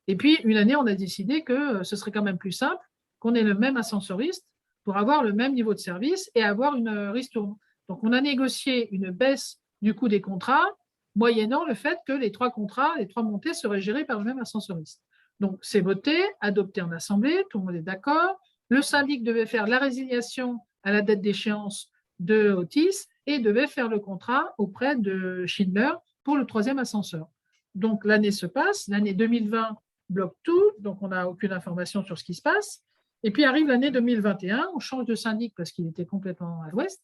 Speaker 3: Et puis, une année, on a décidé que ce serait quand même plus simple qu'on ait le même ascensoriste pour avoir le même niveau de service et avoir une ristourne. Donc, on a négocié une baisse du coût des contrats, moyennant le fait que les 3 contrats, les 3 montées seraient gérées par le même ascensoriste. Donc, c'est voté, adopté en Assemblée, tout le monde est d'accord. Le syndic devait faire la résiliation à la date d'échéance de Otis et devait faire le contrat auprès de Schindler pour le 3e ascenseur. Donc, l'année se passe, l'année 2020 bloque tout, donc on n'a aucune information sur ce qui se passe. Et puis arrive l'année 2021, on change de syndic parce qu'il était complètement à l'ouest.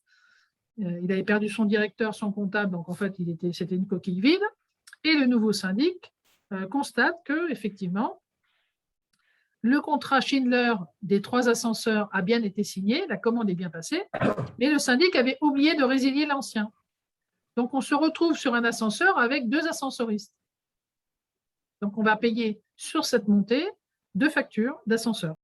Speaker 3: Il avait perdu son directeur, son comptable, donc en fait, c'était une coquille vide. Et le nouveau syndic constate qu'effectivement, le contrat Schindler des 3 ascenseurs a bien été signé, la commande est bien passée, mais le syndic avait oublié de résilier l'ancien. Donc, on se retrouve sur un ascenseur avec 2 ascensoristes. Donc, on va payer sur cette montée 2 factures d'ascenseur.